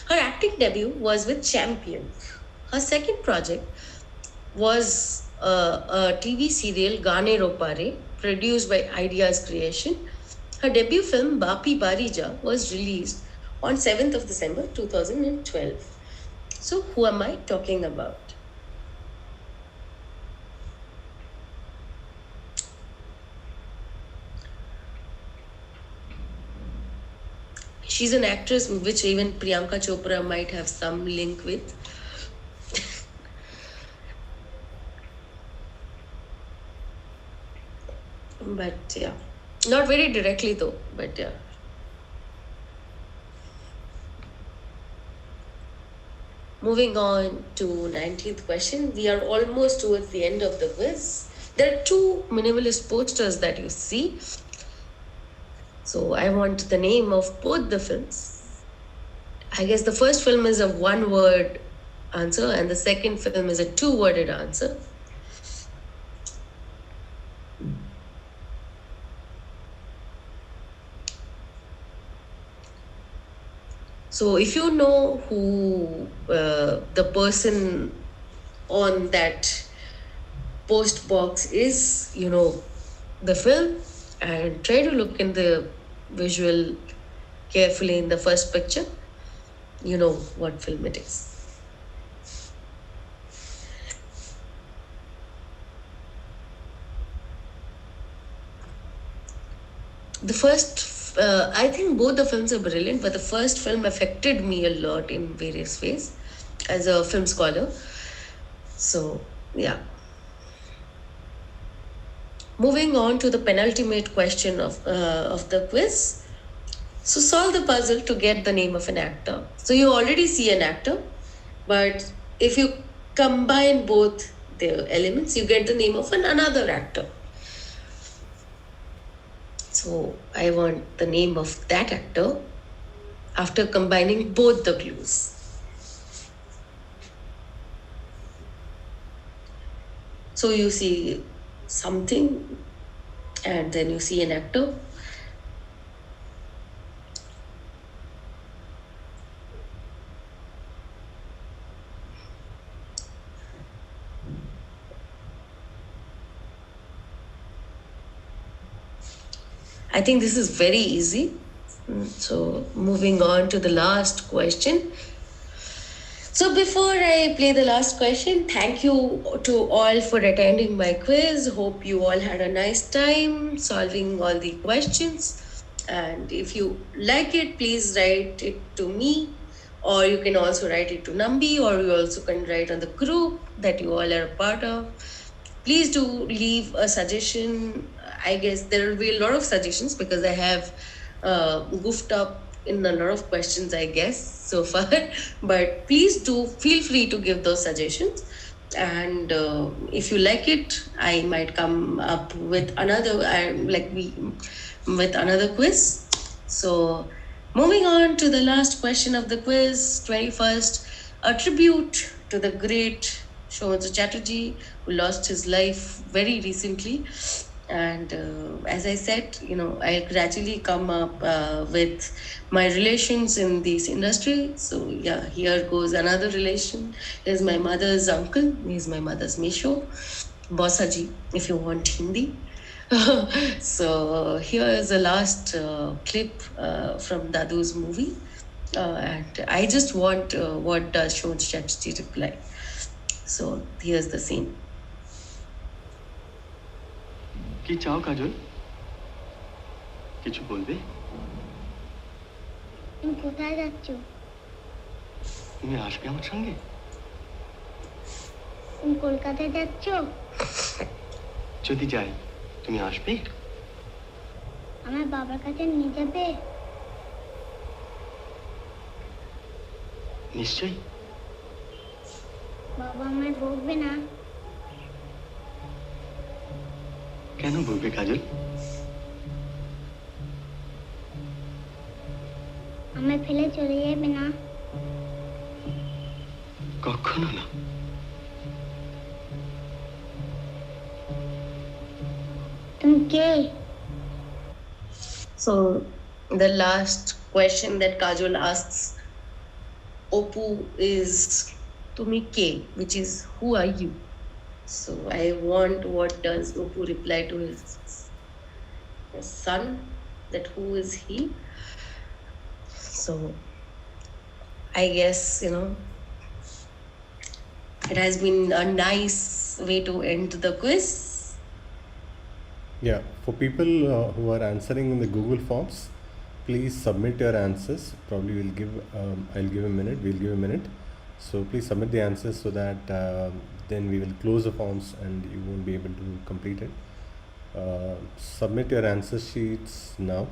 Her acting debut was with Champion. Her second project was a TV serial Gaane Ropare, produced by Ideas Creation. Her debut film Bapi Barija was released on 7th of December 2012. So who am I talking about? She's an actress which even Priyanka Chopra might have some link with. But yeah, not very directly though, but yeah. Moving on to 19th question. We are almost towards the end of the quiz. There are two minimalist posters that you see. So I want the name of both the films. I guess the first film is a one-word answer and the second film is a two-worded answer. So if you know who the person on that post box is, you know the film, and try to look in the visual carefully in the first picture, you know what film it is. The first, I think both the films are brilliant, but the first film affected me a lot in various ways as a film scholar. So, yeah. Moving on to the penultimate question of the quiz. So, solve the puzzle to get the name of an actor. So, you already see an actor, but if you combine both the elements, you get the name of another actor. So I want the name of that actor after combining both the clues. So you see something and then you see an actor. I think this is very easy. So moving on to the last question. So before I play the last question, thank you to all for attending my quiz. Hope you all had a nice time solving all the questions. And if you like it, please write it to me, or you can also write it to Nambi, or you also can write on the group that you all are a part of. Please do leave a suggestion. I guess there will be a lot of suggestions because I have goofed up in a lot of questions, I guess, so far. But please do feel free to give those suggestions. And if you like it, I might come up with another, with another quiz. So moving on to the last question of the quiz, 21st, a tribute to the great Shomata Chatterjee, who lost his life very recently. And as I said, I'll gradually come up with my relations in this industry. So yeah, here goes another relation. Here's my mother's uncle. He's my mother's Misho, Bosaji, if you want Hindi. So here is the last clip from Dadu's movie. And I just want what does Shomata Chatterjee reply. So here's the scene. কি চাও কাজল কিছু বলবে তুমি কোথায় যাচ্ছ তুমি আসবে আমার সঙ্গে তুমি কলকাতায় যাচ্ছ যদি যাই তুমি আসবে আমার বাবার কাছে নিয়ে যাবে নিশ্চয়ই বাবা আমায় বকবে না কেন বলবে কাজল আমায় ফেলে চলে যাবে না? কখনো না। তুমি কে? So the last question that Kajol asks Oppu is Tumi ke, which is who are you? So I want what does Oppu reply to his son, that who is he? So I guess, it has been a nice way to end the quiz. Yeah, for people who are answering in the Google Forms, please submit your answers. Probably I'll give a minute. We'll give a minute. So please submit the answers so that then we will close the forms and you won't be able to complete it. Submit your answer sheets now.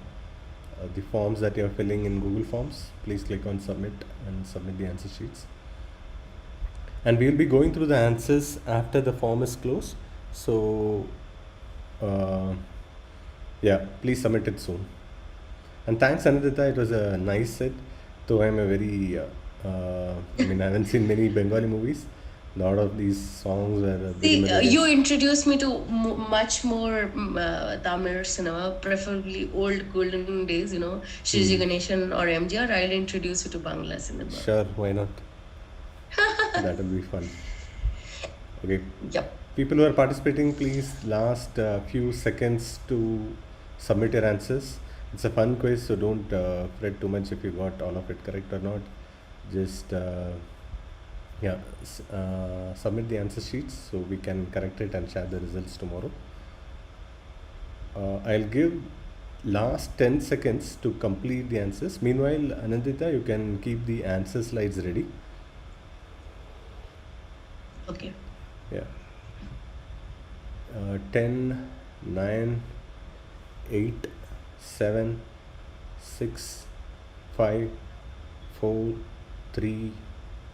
The forms that you are filling in Google Forms, please click on submit and submit the answer sheets. And we will be going through the answers after the form is closed. So yeah, please submit it soon. And thanks, Anindita. It was a nice set. Though I'm a very, I haven't seen many Bengali movies. A lot of these songs were very See, melodious. you introduced me to much more Tamil cinema, preferably old golden days, Shiji Ganeshan or MGR. I'll introduce you to Bangla cinema. Sure, why not? That will be fun. Okay. Yep. People who are participating, please last few seconds to submit your answers. It's a fun quiz, so don't fret too much if you got all of it correct or not. Just submit the answer sheets so we can correct it and share the results tomorrow. I'll give last 10 seconds to complete the answers. Meanwhile, Anindita, you can keep the answer slides ready. Okay. Yeah. 10, 9, 8, 7, 6, 5, 4, 3,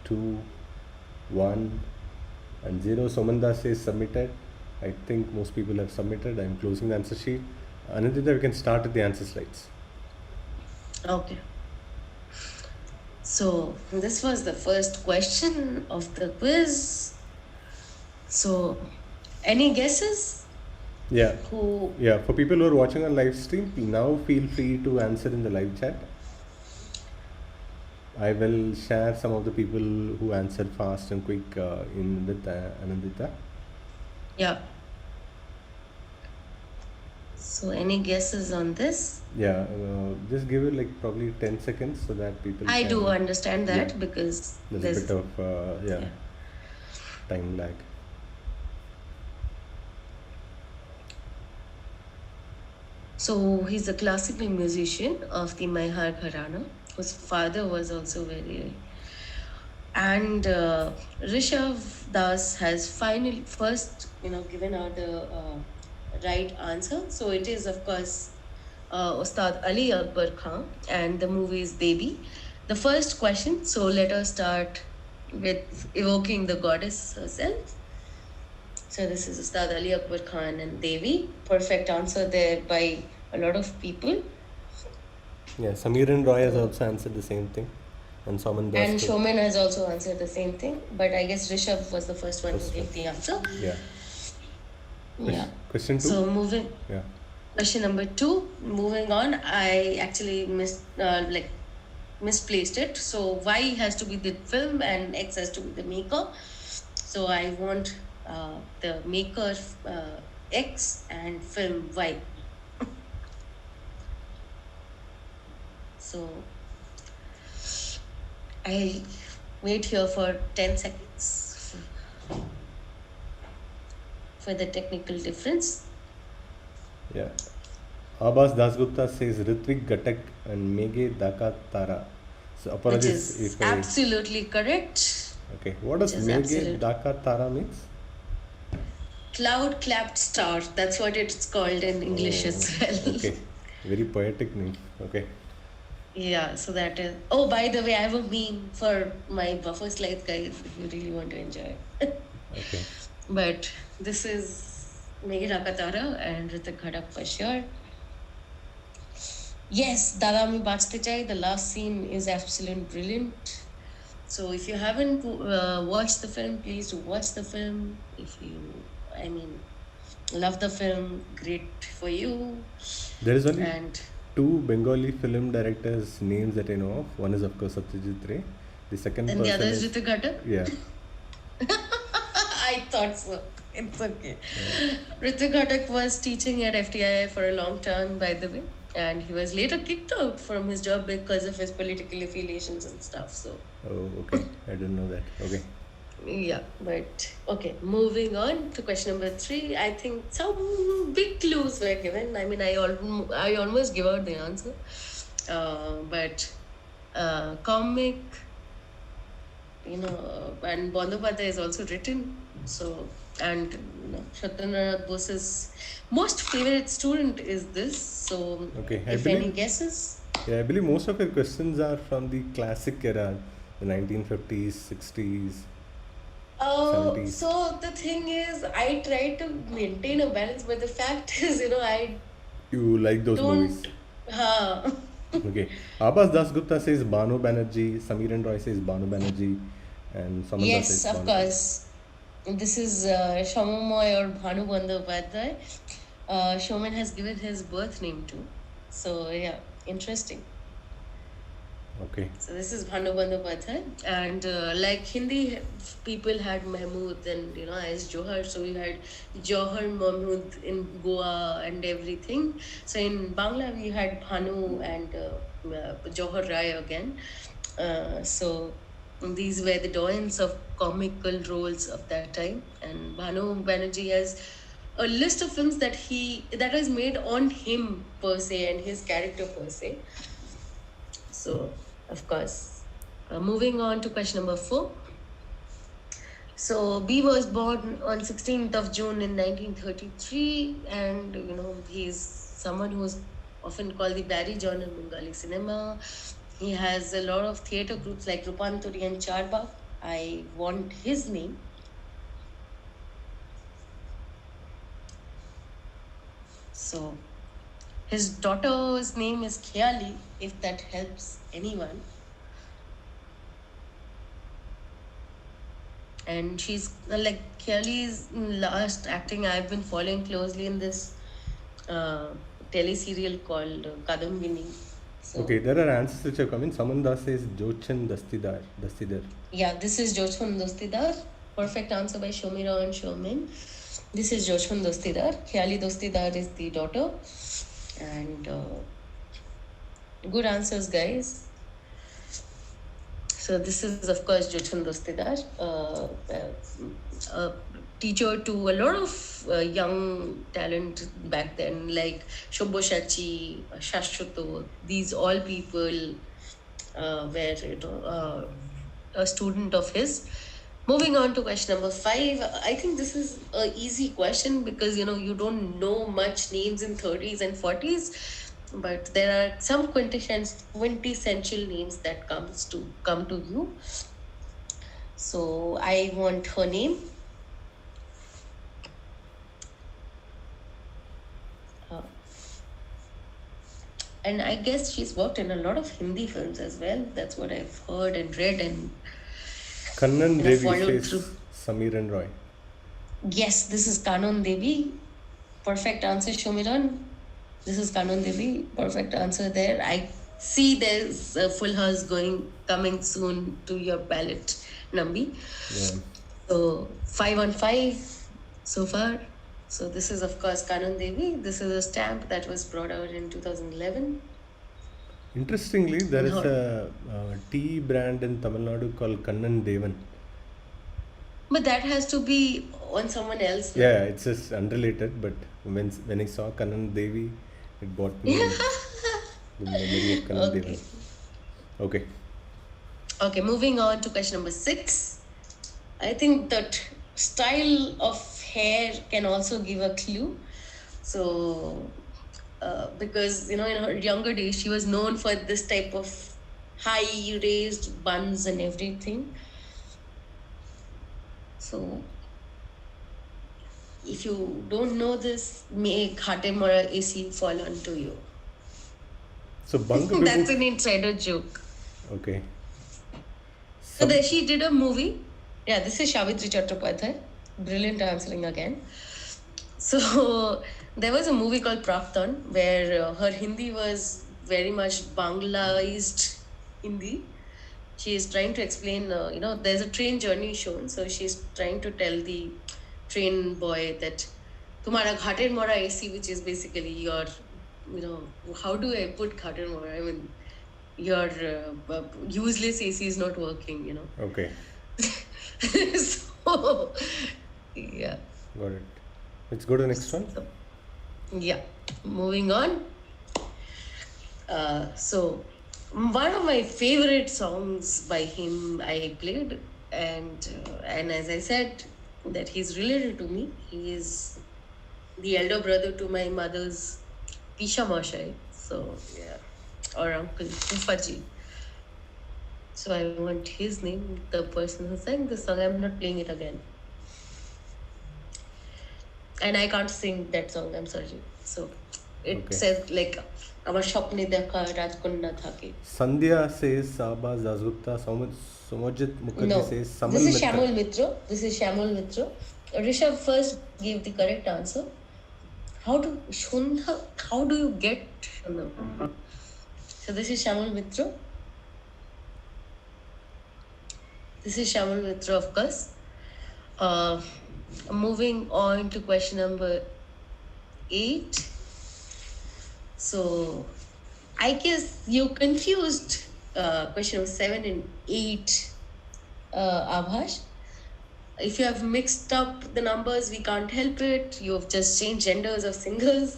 2, 1, and 0. Somanda says submitted. I think most people have submitted. I'm closing the answer sheet. Anindita, we can start with the answer slides. Okay. So this was the first question of the quiz. So any guesses? Yeah. Who? Yeah, for people who are watching on live stream, now feel free to answer in the live chat. I will share some of the people who answered fast and quick in with Anindita. Yeah. So any guesses on this? Yeah, just give it like probably 10 seconds so that people I can, do understand that Yeah. because there's a bit of yeah. time lag. So he's a classical musician of the Maihar Gharana, whose father was also very. And Rishabh Das has first, given out the right answer. So it is, of course, Ustad Ali Akbar Khan, and the movie is Devi. The first question. So let us start with evoking the goddess herself. So this is Ustad Ali Akbar Khan and Devi. Perfect answer there by a lot of people. Yeah, Samir and Roy has also answered the same thing. And Soman Das And too. Shoman has also answered the same thing. But I guess Rishabh was the first one First who gave one. the answer. Yeah. Yeah. Question 2? So moving. Yeah. Question number 2. Moving on, I actually misplaced it. So Y has to be the film and X has to be the maker. So I want the maker X and film Y. So I'll wait here for 10 seconds for the technical difference. Yeah. Abbas Dasgupta says Ritvik Gatak and Meghe Daka Tara. So Which apologies is if I... absolutely correct. Okay. What does which is Meghe absolute. Daka Tara means? Cloud clapped star. That's what it's called in English as well. Okay. Very poetic name. Okay. Yeah, so that is. Oh, by the way, I have a meme for my buffer slides, guys, if you really want to enjoy. Okay. But this is Meghe Rakatara and Ritik Ghatak for sure. Yes, Dada Mi Bachte Chai, the last scene is absolutely brilliant. So if you haven't watched the film, please do watch the film. If you, I mean, love the film, great for you. There is only And two Bengali film directors' names that I know of. One is, of course, Satyajit Ray. The second the other person is is, Ritu Ghatak. yeah, I thought so. It's okay. Ritu Ghatak was teaching at FTI for a long time, by the way, and he was later kicked out from his job because of his political affiliations and stuff. So oh, okay. I didn't know that. Okay. yeah, but okay. Moving on to question number 3. I think some big clues were given. I mean, I almost give out the answer, but comic, and Bandopata is also written. So, and Satyendra Bose's most favorite student is this. So, Okay. if any guesses? Yeah, I believe most of your questions are from the classic era, the 1950s, 60s, 70s. So the thing is, I try to maintain a balance, but the fact is, I You like those movies? don't. Huh. Okay. Abbas Dasgupta says Banu Banerjee, Samiran Roy says Banu Banerjee, and Samantha Yes, says of Banu. course. This is Shamamoy or Bhanu Bandyopadhyay. Showman has given his birth name too. So yeah, interesting. Okay. So this is Bhanu Bandyopadhyay, and like Hindi people had Mahmood and as Johar, so we had Johar Mahmood in Goa and everything. So in Bangla we had Bhanu and Johar Rai again. So these were the doyens of comical roles of that time, and Bhanu Banerjee has a list of films that is made on him per se and his character per se. So, of course, moving on to question number 4. So, B was born on 16th of June in 1933, and he's someone who's often called the Barry John of Bengali cinema. He has a lot of theatre groups like Rupanturi and Charbagh. I want his name. So, his daughter's name is Khyali, if that helps anyone. And she's like Khyali's last acting I've been following closely in this tele-serial called Kadambini. So, Okay, there are answers which have come in. Samanda says Jochan Dastidar. yeah, this is Jochun Dostidar. Perfect answer by Shomira and Shomin. This is Jochun Dostidar. Khyali Dostidar is the daughter. And good answers, guys. So this is, of course, Jochun Dostidar, a teacher to a lot of young talent back then, like Shobho Shachi, Shashwato. These all people were a student of his. Moving on to question number 5. I think this is an easy question because you don't know much names in 30s and 40s, but there are some quintessential names that come to you. So I want her name. And I guess she's worked in a lot of Hindi films as well. That's what I've heard and read and Kannan I Devi followed says through. Samiran Roy. Yes, this is Kanon Devi. Perfect answer, Shomiran. This is Kanon Devi. Perfect answer there. I see there's a full house coming soon to your ballot, Nambi. Yeah. So 5 on 5 so far. So this is, of course, Kanon Devi. This is a stamp that was brought out in 2011. Interestingly, there is No. a tea brand in Tamil Nadu called Kannan Devan. But that has to be on someone else. Yeah, it's just unrelated, but when I saw Kannan Devi, it brought me the memory of Kannan Okay. Devan. Okay. Okay, moving on to question number 6. I think that style of hair can also give a clue. So, because in her younger days, she was known for this type of high raised buns and everything. So, if you don't know this, make Khate Mora AC fall onto you. So Banga That's Bibu. an insider joke. Okay. So there she did a movie. Yeah, this is Savitri Chattopadhyay. Brilliant answering again. So there was a movie called Praftan where her Hindi was very much Banglaized Hindi. She is trying to explain, there's a train journey shown. So she's trying to tell the train boy that Tumhara ghater mora AC, which is basically your, how do I put ghater mora? I mean, your useless AC is not working, Okay. So, yeah. Got it. Let's go to the next one. Yeah, moving on. So one of my favorite songs by him I played, and as I said that he's related to me. He is the elder brother to my mother's Pisha Mashai. So yeah, or Uncle Fufaji. So I want his name, the person who sang this song. I'm not playing it again. And I can't sing that song, I'm sorry. So it Okay. says like আমার স্বপ্নে দেখা রাজকন্যা থাকে. Sandhya says Sabaz Dasgupta. Somojit Mukherjee No, says this Samal is Mitra. Shyamul Mitra. This is Shyamul Mitra. Rishabh first gave the correct answer. How do you get Shundha? So this is Shyamul Mitra. This is Shyamul Mitra, of course. Moving on to question number 8. So I guess you confused question number 7 and 8, Abhash. If you have mixed up the numbers, we can't help it. You have just changed genders of singers.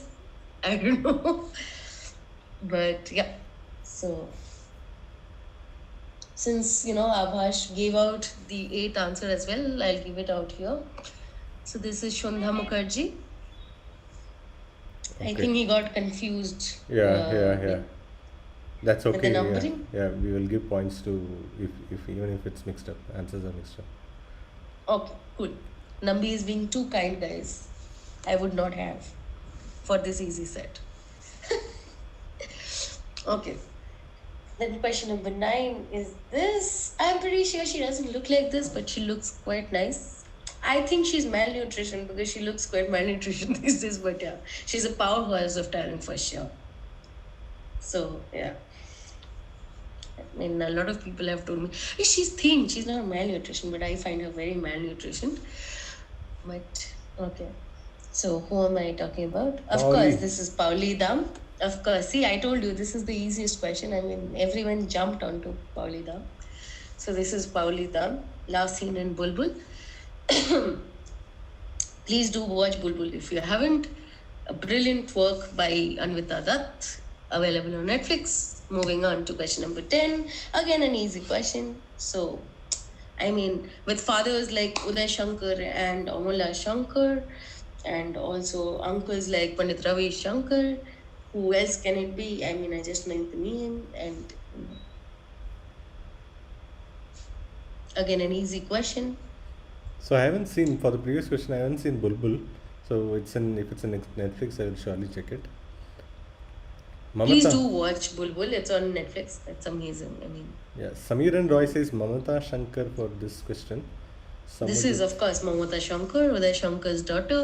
I don't know. But yeah, so since Abhash gave out the 8th answer as well, I'll give it out here. So this is Shundha Mukherjee. I Okay. think he got confused. Yeah. That's with okay. the numbering? Yeah, we will give points to if even if it's mixed up, answers are mixed up. Okay, cool. Nambi is being too kind, guys. I would not have for this easy set. Okay. Then question number 9 is this. I'm pretty sure she doesn't look like this, but she looks quite nice. I think she's malnutrition because she looks quite malnutrition these days, but yeah, she's a powerhouse of talent for sure. So yeah. I mean, a lot of people have told me, "Hey, she's thin, she's not malnutrition," but I find her very malnutrition. But okay. So who am I talking about? Of Pauli. course, this is Pauli Dam. Of course. See, I told you this is the easiest question. I mean, everyone jumped onto Pauli Dam. So this is Pauli Dam, last seen in Bulbul. Please do watch Bulbul if you haven't. A brilliant work by Anvita Dutt, available on Netflix. Moving on to question number 10. Again, an easy question. So, I mean, with fathers like Uday Shankar and Amula Shankar, and also uncles like Pandit Ravi Shankar, who else can it be? I mean, I just named the name. And again, an easy question. So I haven't seen, for the previous question, I haven't seen Bulbul. So if it's in Netflix, I will surely check it. Please Mamata. do watch Bulbul. It's on Netflix. It's amazing. I mean, Yeah, Samir and Roy says Mamata Shankar for this question. this is, of course, Mamata Shankar, Uday Shankar's daughter.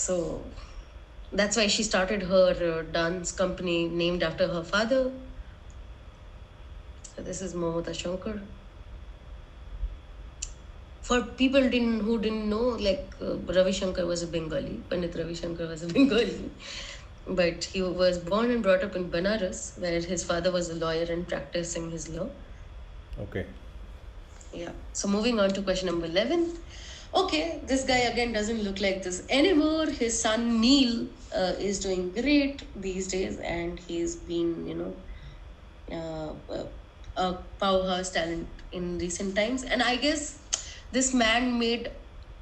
So that's why she started her dance company named after her father. So this is Mamata Shankar. For people who didn't know, like Ravi Shankar was a Bengali. Pandit Ravi Shankar was a Bengali. But he was born and brought up in Banaras, where his father was a lawyer and practicing his law. Okay. Yeah. So moving on to question number 11. Okay, this guy again doesn't look like this anymore. His son Neil is doing great these days, and he's been, a powerhouse talent in recent times. And I guess this man made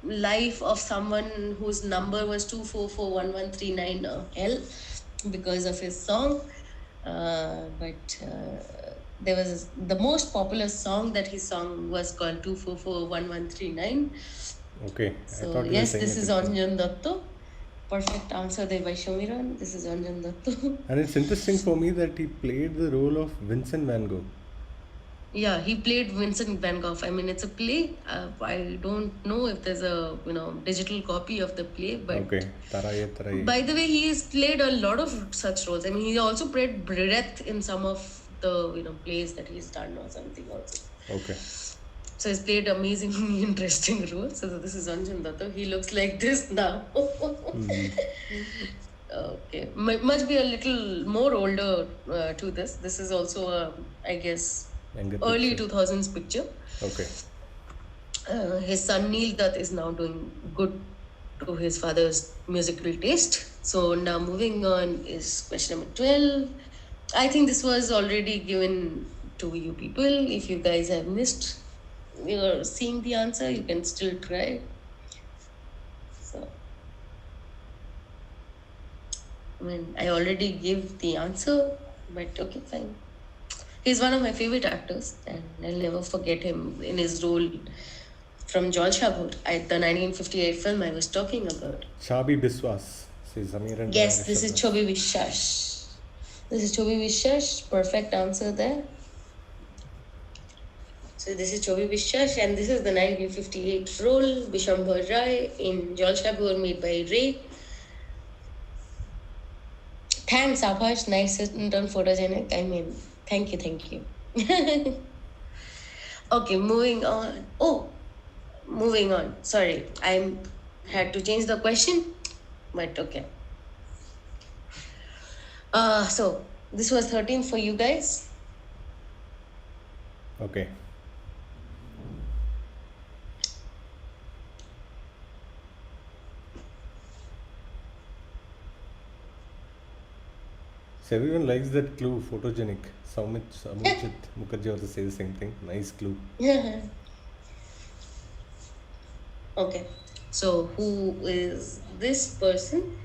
life of someone whose number was 2441139 hell because of his song. But there was the most popular song that he sung was called 2441139. Okay. I So thought you were yes, saying this a is different- Anjan Datto. perfect answer there by Shomiran. This is Anjan Dattu. And it's interesting for me that he played the role of Vincent van Gogh. Yeah, he played Vincent Van Gogh. I mean, it's a play. I don't know if there's a digital copy of the play, but Okay, Taraye Taraye. by the way, he has played a lot of such roles. I mean, he also played Brett in some of the plays that he's done or something also. Okay. So he's played amazingly interesting roles. So this is Anjan Datta. He looks like this now. Okay, must be a little more older to this. This is also I guess Younger early picture. 2000s picture. Okay. His son Neil Dutt is now doing good to his father's musical taste. So now moving on is question number 12. I think this was already given to you people. If you guys have missed you're seeing the answer, you can still try. So I mean, I already gave the answer, but okay, fine. He's one of my favorite actors, and I'll never forget him in his role from George Shabur at the 1958 film I was talking about. Chabi Biswas, says Samir and Yes, this is Chhobi Vishwash. This is Chhobi Vishwash. Perfect answer there. So this is Chhobi Vishwash, and this is the 1958 role, Bishambhar Rai in George Shabur, made by Ray. Thanks, Abhash. Nice and photogenic. I mean, thank you. Okay, moving on. Moving on. Sorry, I had to change the question, but okay. So this was 13 for you guys. Okay. So everyone likes that clue, photogenic. Samuchit Mukherjee also says the same thing. Nice clue. Okay, so who is this person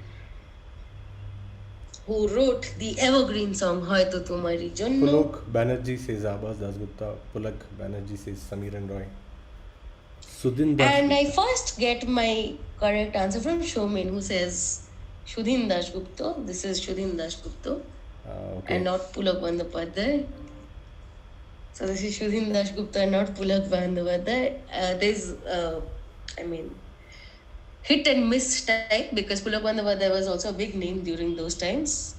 who wrote the evergreen song Hoyto Tumhari Jonno? Pulak Banerjee says Abbas Dasgupta. Pulak Banerjee says Samir and Roy. Sudhin Das. And I first get my correct answer from Shomin, who says Shudhin Dasgupta. This is Shudhin Dasgupta Okay. and not Pulak Bandyopadhyay. So this is Shudhin Dasgupta and not Pulak Bandyopadhyay. There's, hit and miss type, because Pulak Bandyopadhyay was also a big name during those times.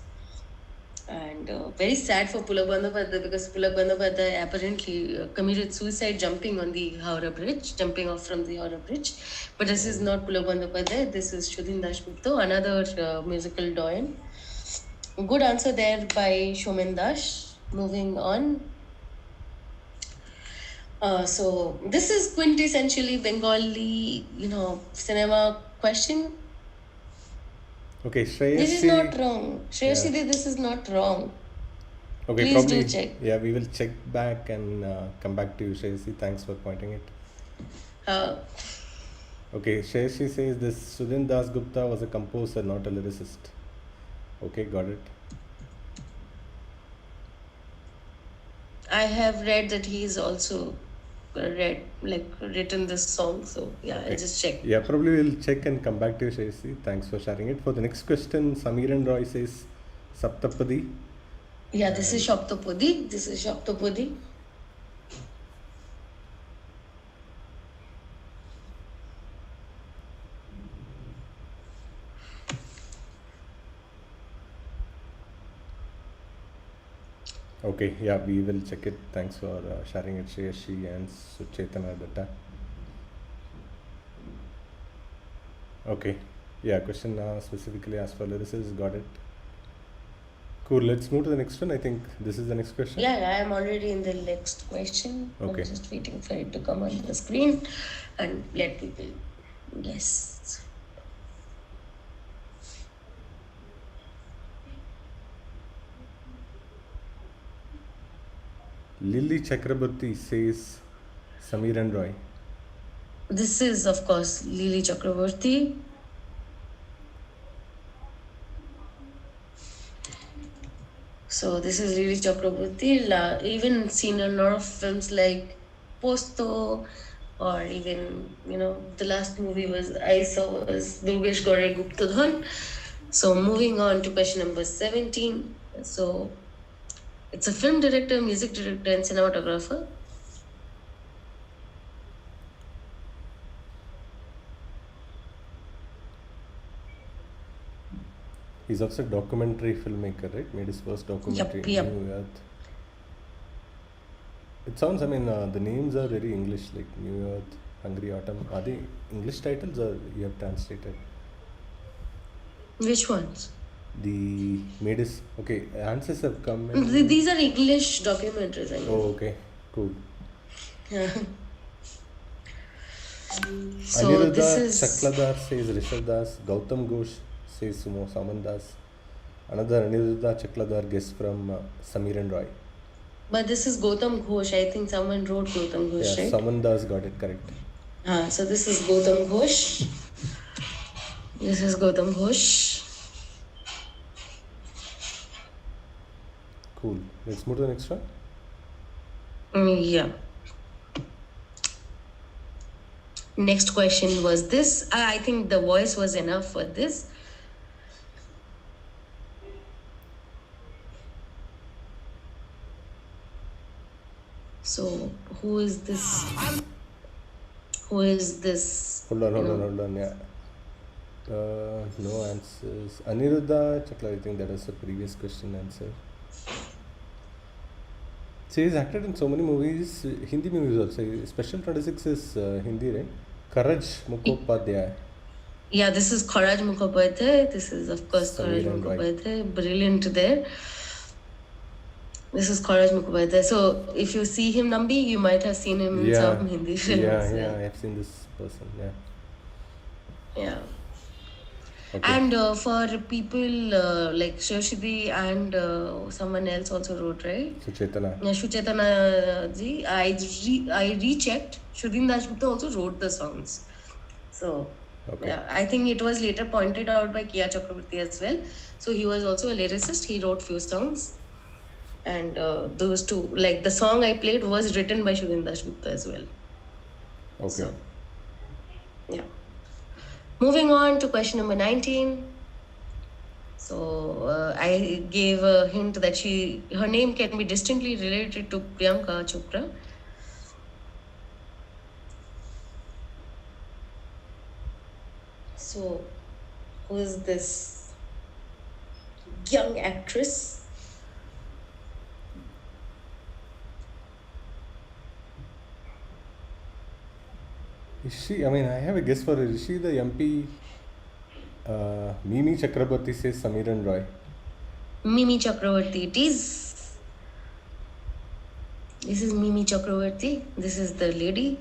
And very sad for Pulak Bandyopadhyay, because Pulak Bandyopadhyay apparently committed suicide jumping on the Howrah Bridge, jumping off from the Howrah Bridge. But this is not Pulak Bandyopadhyay, this is Shudhin Dasgupta, another musical doyen. Good answer there by Shomen Dash. Moving on. So this is quintessentially Bengali, cinema question. Okay, Shreyas. This is not wrong. Shreyasi, this is not wrong. Okay, Please probably. do check. Yeah, we will check back and come back to you, Shreyasi. Thanks for pointing it. Okay, Shreyasi says this Sudhin Das Gupta was a composer, not a lyricist. Okay, got it. I have read that he's also written this song. So yeah, Okay. I'll just check. Yeah, probably we'll check and come back to you, Shreyasi. Thanks for sharing it. For the next question, Samir and Roy says Saptapadi. Yeah, this is Shaptapadi. This is Shaptapadi. Okay, yeah, we will check it. Thanks for sharing it, Shreyashi and Suchetana Datta. Okay, yeah, question specifically asked for lyricists, got it. Cool, let's move to the next one. I think this is the next question. Yeah, I am already in the next question. Okay. I'm just waiting for it to come on the screen and let people guess. Lily Chakraborty says Samir and Roy. This is, of course, Lily Chakraborty. So this is Lily Chakraborty. Even seen a lot of films like Posto, or even, the last movie I saw was Durgesh Gore Guptadhan. So moving on to question number 17. So it's a film director, music director, and cinematographer. He's also a documentary filmmaker, right? Made his first documentary Yep. New Earth. It sounds, the names are very English, like New Earth, Hungry Autumn. Are they English titles or you have translated? Which ones? The made his, okay, answers have come in. These are English documentaries, I mean. Oh, okay, cool. Yeah. So Aniruddha this is Chakladar says Rishabh Das. Gautam Ghosh says Sumo Saman Das. Another Aniruddha Chakladar guest from Samir and Roy. But this is Gautam Ghosh. I think someone wrote Gautam Ghosh, Yeah, right? Saman Das got it correct. So this is Gautam Ghosh. This is Gautam Ghosh. Cool. Let's move to the next one. Yeah. Next question was this. I think the voice was enough for this. So who is this? Who is this? Hold on. Yeah. No answers. Aniruddha Chakla, I think that was the previous question answer. So he's acted in so many movies, Hindi movies also. Special 26 is Hindi, right? Karaj Mukhopadhyay. Yeah, this is Kharaj Mukhopadhyay. This is, of course, Kharaj Samir and Roy. Mukhopadhyay. Brilliant there. This is Kharaj Mukhopadhyay. So if you see him, Nambi, you might have seen him in some Hindi films. Yeah, I have seen this person. Yeah. Okay. And for people like Shoshidi and someone else also wrote, right? Suchetana. Shuchetana ji, I rechecked. Shudin Dashgupta also wrote the songs. So, Okay. yeah, I think it was later pointed out by Kiya Chakraborty as well. So he was also a lyricist. He wrote few songs. And those two, like the song I played was written by Shudin Dashgupta as well. Okay. So, yeah. Moving on to question number 19. So I gave a hint that her name can be distinctly related to Priyanka Chopra. So who is this young actress? Is she, I have a guess for her. Is she the MP? Mimi Chakraborty says Samir and Roy. Mimi Chakraborty it is. This is Mimi Chakraborty. This is the lady.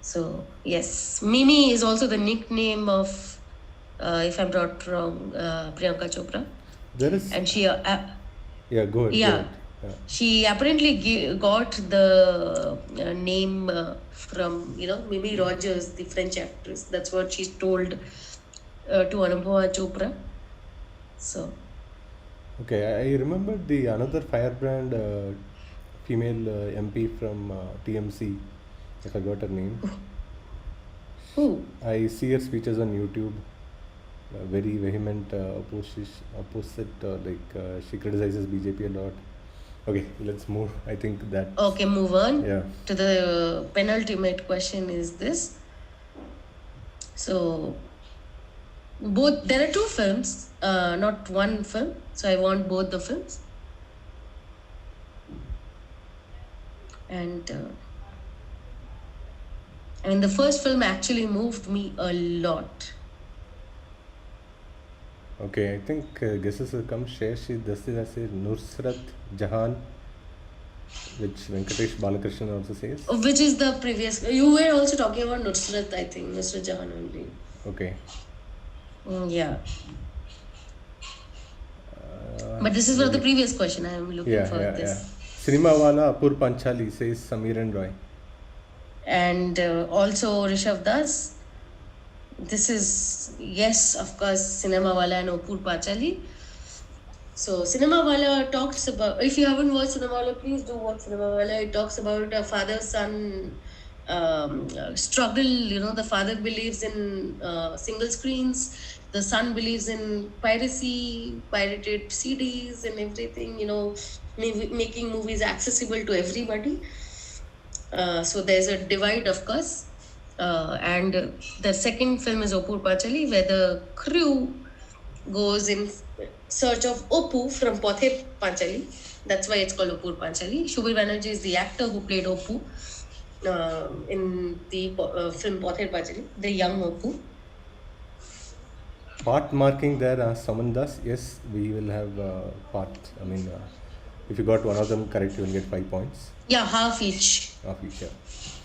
So, yes. Mimi is also the nickname of, if I'm not wrong, Priyanka Chopra. There is. And she... yeah, go ahead. Yeah. Go ahead. She apparently got the name from, Mimi Rogers, the French actress. That's what she told to Anubhava Chopra. So. Okay, I remember the another firebrand female MP from TMC. I forgot her name. Who? I see her speeches on YouTube. Very vehement opposite. She criticizes BJP a lot. Okay, let's move. I think that. Okay, move on. Yeah. To the penultimate question is this. So, there are two films, not one film. So I want both the films. And the first film actually moved me a lot. Okay, I think guesses will come. Sheshi Dasina says Nusrat Jahan, which Venkatesh Balakrishnan also says. Which is the previous. You were also talking about Nusrat, I think. Nusrat Jahan only. Okay. Yeah. But this is for the previous question. I am looking for this. Yeah. Cinema Wala Apur Panchali says Samir and Roy. And also Rishabh Das. This is, yes, of course, Cinema Wala and Apur Panchali. So Cinema Wala talks about, if you haven't watched Cinema Wala, please do watch Cinema Wala. It talks about a father-son struggle. You know, the father believes in single screens, the son believes in piracy, pirated CDs and everything, you know, making movies accessible to everybody. So there's a divide, of course. And the second film is Opur Pachali, where the crew goes in search of Oppu from Pothe Panchali. That's why it's called Opur Panchali. Chhobi Banerjee is the actor who played Oppu in the film Pothe Panchali, the young Oppu. Part marking there, Samandas. Yes, we will have part. I mean, if you got one of them correct, you will get 5 points. Yeah, half each. Of each. Yeah.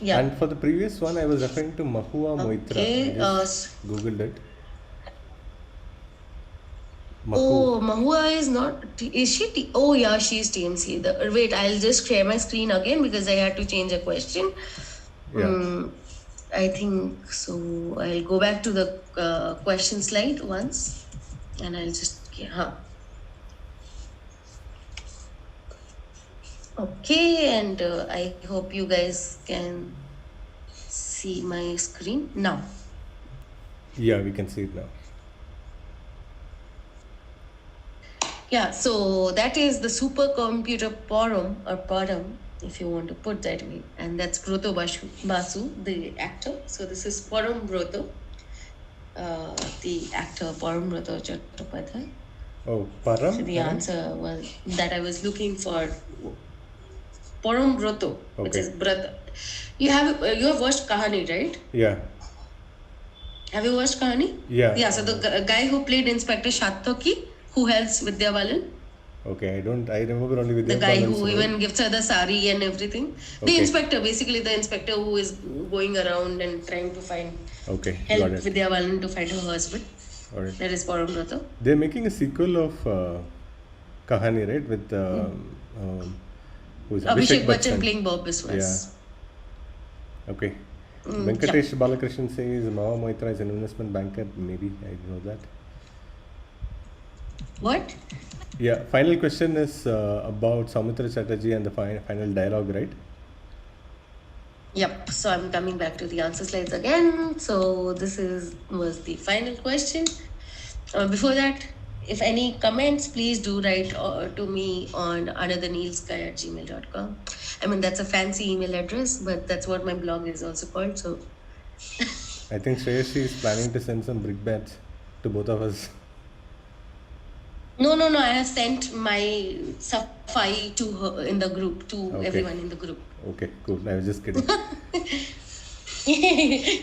Yeah. And for the previous one, I was referring to Mahua Moitra. Okay, I just googled it. Oh, Mahua is not. Is she? Oh, yeah, she's TMC. Wait, I'll just share my screen again because I had to change a question. Yeah. I think so. I'll go back to the question slide once, and I'll just. Yeah. Okay, and I hope you guys can see my screen now. Yeah, we can see it now. Yeah, so that is the supercomputer Param or Param, if you want to put that way, and that's Broto Basu, the actor. So this is Param Broto, the actor Param Broto Chattopadhyay. Oh, Param? So the answer was that I was looking for Param Broto, which Okay. is brother. You have watched Kahani, right? Yeah. Have you watched Kahani? Yeah. Yeah, so the guy who played Inspector Shattoki, who helps Vidya Balan, Okay, I remember only with the guy who even gives her the sari and everything. The Okay. inspector, basically the inspector who is going around and trying to find Okay, help got it. Vidya Balan to find her husband. All right. That is Param Broto. They're making a sequel of Kahani, right? With who is Abhishek Bachchan playing Bob Biswas. Yeah. Okay. Venkatesh Balakrishnan says Mahua Moitra is an investment banker. Maybe I didn't know that. What? Yeah. Final question is about Soumitra Chatterjee and the final dialogue, right? Yep. So I'm coming back to the answer slides again. So this was the final question. Before that, if any comments, please do write to me on anotherneilsky@gmail.com. I mean, that's a fancy email address, but that's what my blog is also called. So I think Shreyasi is planning to send some brickbats to both of us. No. I have sent my Safai to her in the group, to Okay. everyone in the group. Okay, cool. I was just kidding.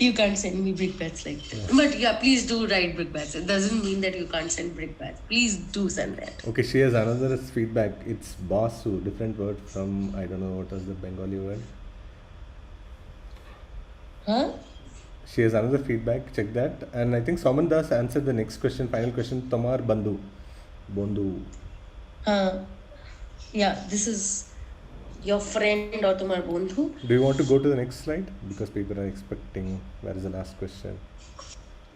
You can't send me brickbats like that. But yeah, please do write brickbats. It doesn't mean that you can't send brickbats. Please do send that. Okay, she has another feedback. It's Basu, different word from, I don't know what was the Bengali word. Huh? She has another feedback, check that. And I think Soman Das answered the next question, final question, Tomar Bandhu. Bondu. Yeah, this is your friend or Tumar Bondhu. Do you want to go to the next slide? Because people are expecting, where is the last question?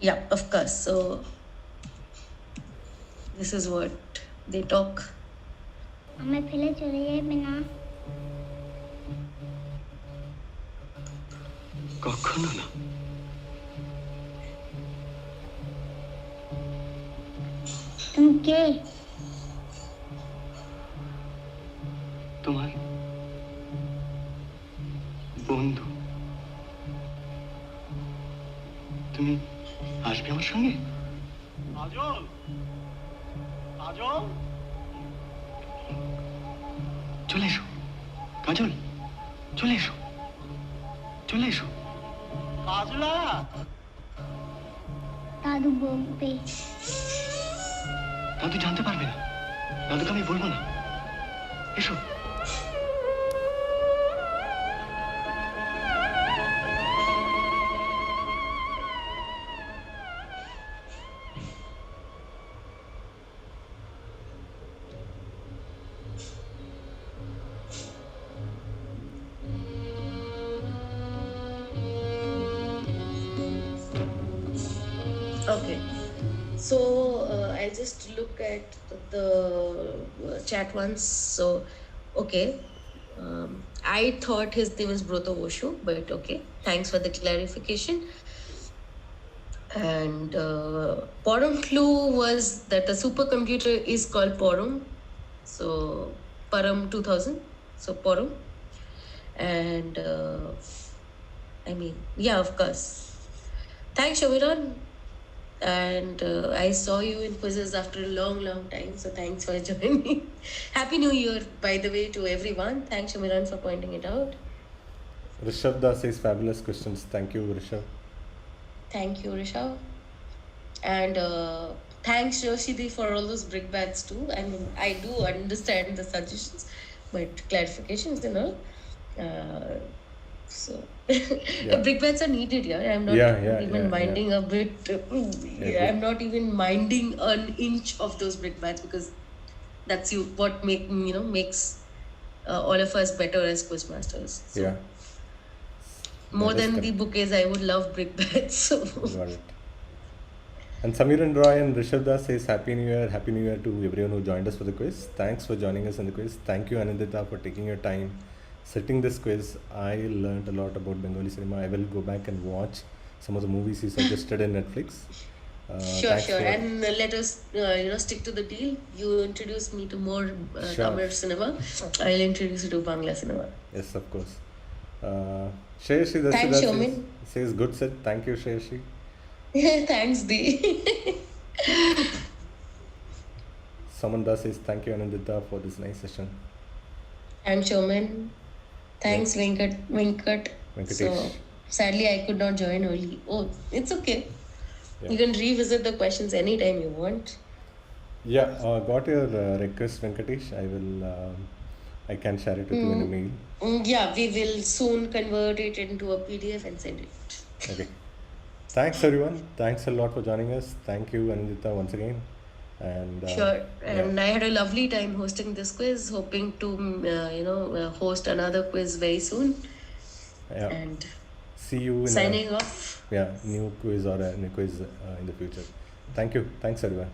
Yeah, of course. So this is what they talk. আমায় ফেলে চলে যাবে না কখনো না। তুমি কে তোমার বন্ধু। তুমি আসবে আমার সঙ্গে? কাজল কাজল চলে এসো কাজল, চলে এসো, চলে এসো। কাজলা দাদু বকবে দাদু জানতে পারবে না, দাদুকে আমি বলবো না। এসো। Okay. So I just look at the chat once. So okay, I thought his name is Broto Osho, but okay, thanks for the clarification. And Porum clue was that the supercomputer is called Porum. So Param 2000. So Porum. And I mean, yeah, of course. Thanks, Shamiran. And I saw you in quizzes after a long, long time. So thanks for joining. Happy New Year, by the way, to everyone. Thanks, Shamiran, for pointing it out. Rishabh Das says fabulous questions. Thank you, Rishabh. Thank you, Rishabh. And thanks, Yoshidi, for all those brickbats too. I mean, I do understand the suggestions, but clarifications and all. So brickbats are needed here. I'm not even minding a bit. I'm not even minding an inch of those brickbats, because that's what makes all of us better as quizmasters. So more than the bouquets, I would love brickbats. So got it. And Samiran Roy and Rishabh Das says Happy New Year. Happy New Year to everyone who joined us for the quiz. Thanks for joining us in the quiz. Thank you, Anindita, for taking your time setting this quiz. I learned a lot about Bengali cinema. I will go back and watch some of the movies you suggested in Netflix. Sure. And let us stick to the deal. You introduce me to more Tamil cinema. I'll introduce you to Bangla cinema. Yes, of course. Shreyashi Dasida says good set. Thank you, Shreyashi. Thanks, Dee. Samanda says thank you, Anindita, for this nice session. Thanks, Showman. Thanks, Venkat. So sadly I could not join early. Oh, it's okay. You can revisit the questions anytime you want. Yeah, got your request, Venkatesh. I can share it with you in a mail. Yeah, we will soon convert it into a PDF and send it. Okay. Thanks, everyone. Thanks a lot for joining us. Thank you, Anindita, once again. And sure. And I had a lovely time hosting this quiz. Hoping to host another quiz very soon. Yeah. And see you in signing off. Yeah, new quiz or a new quiz in the future. Thank you. Thanks, everyone.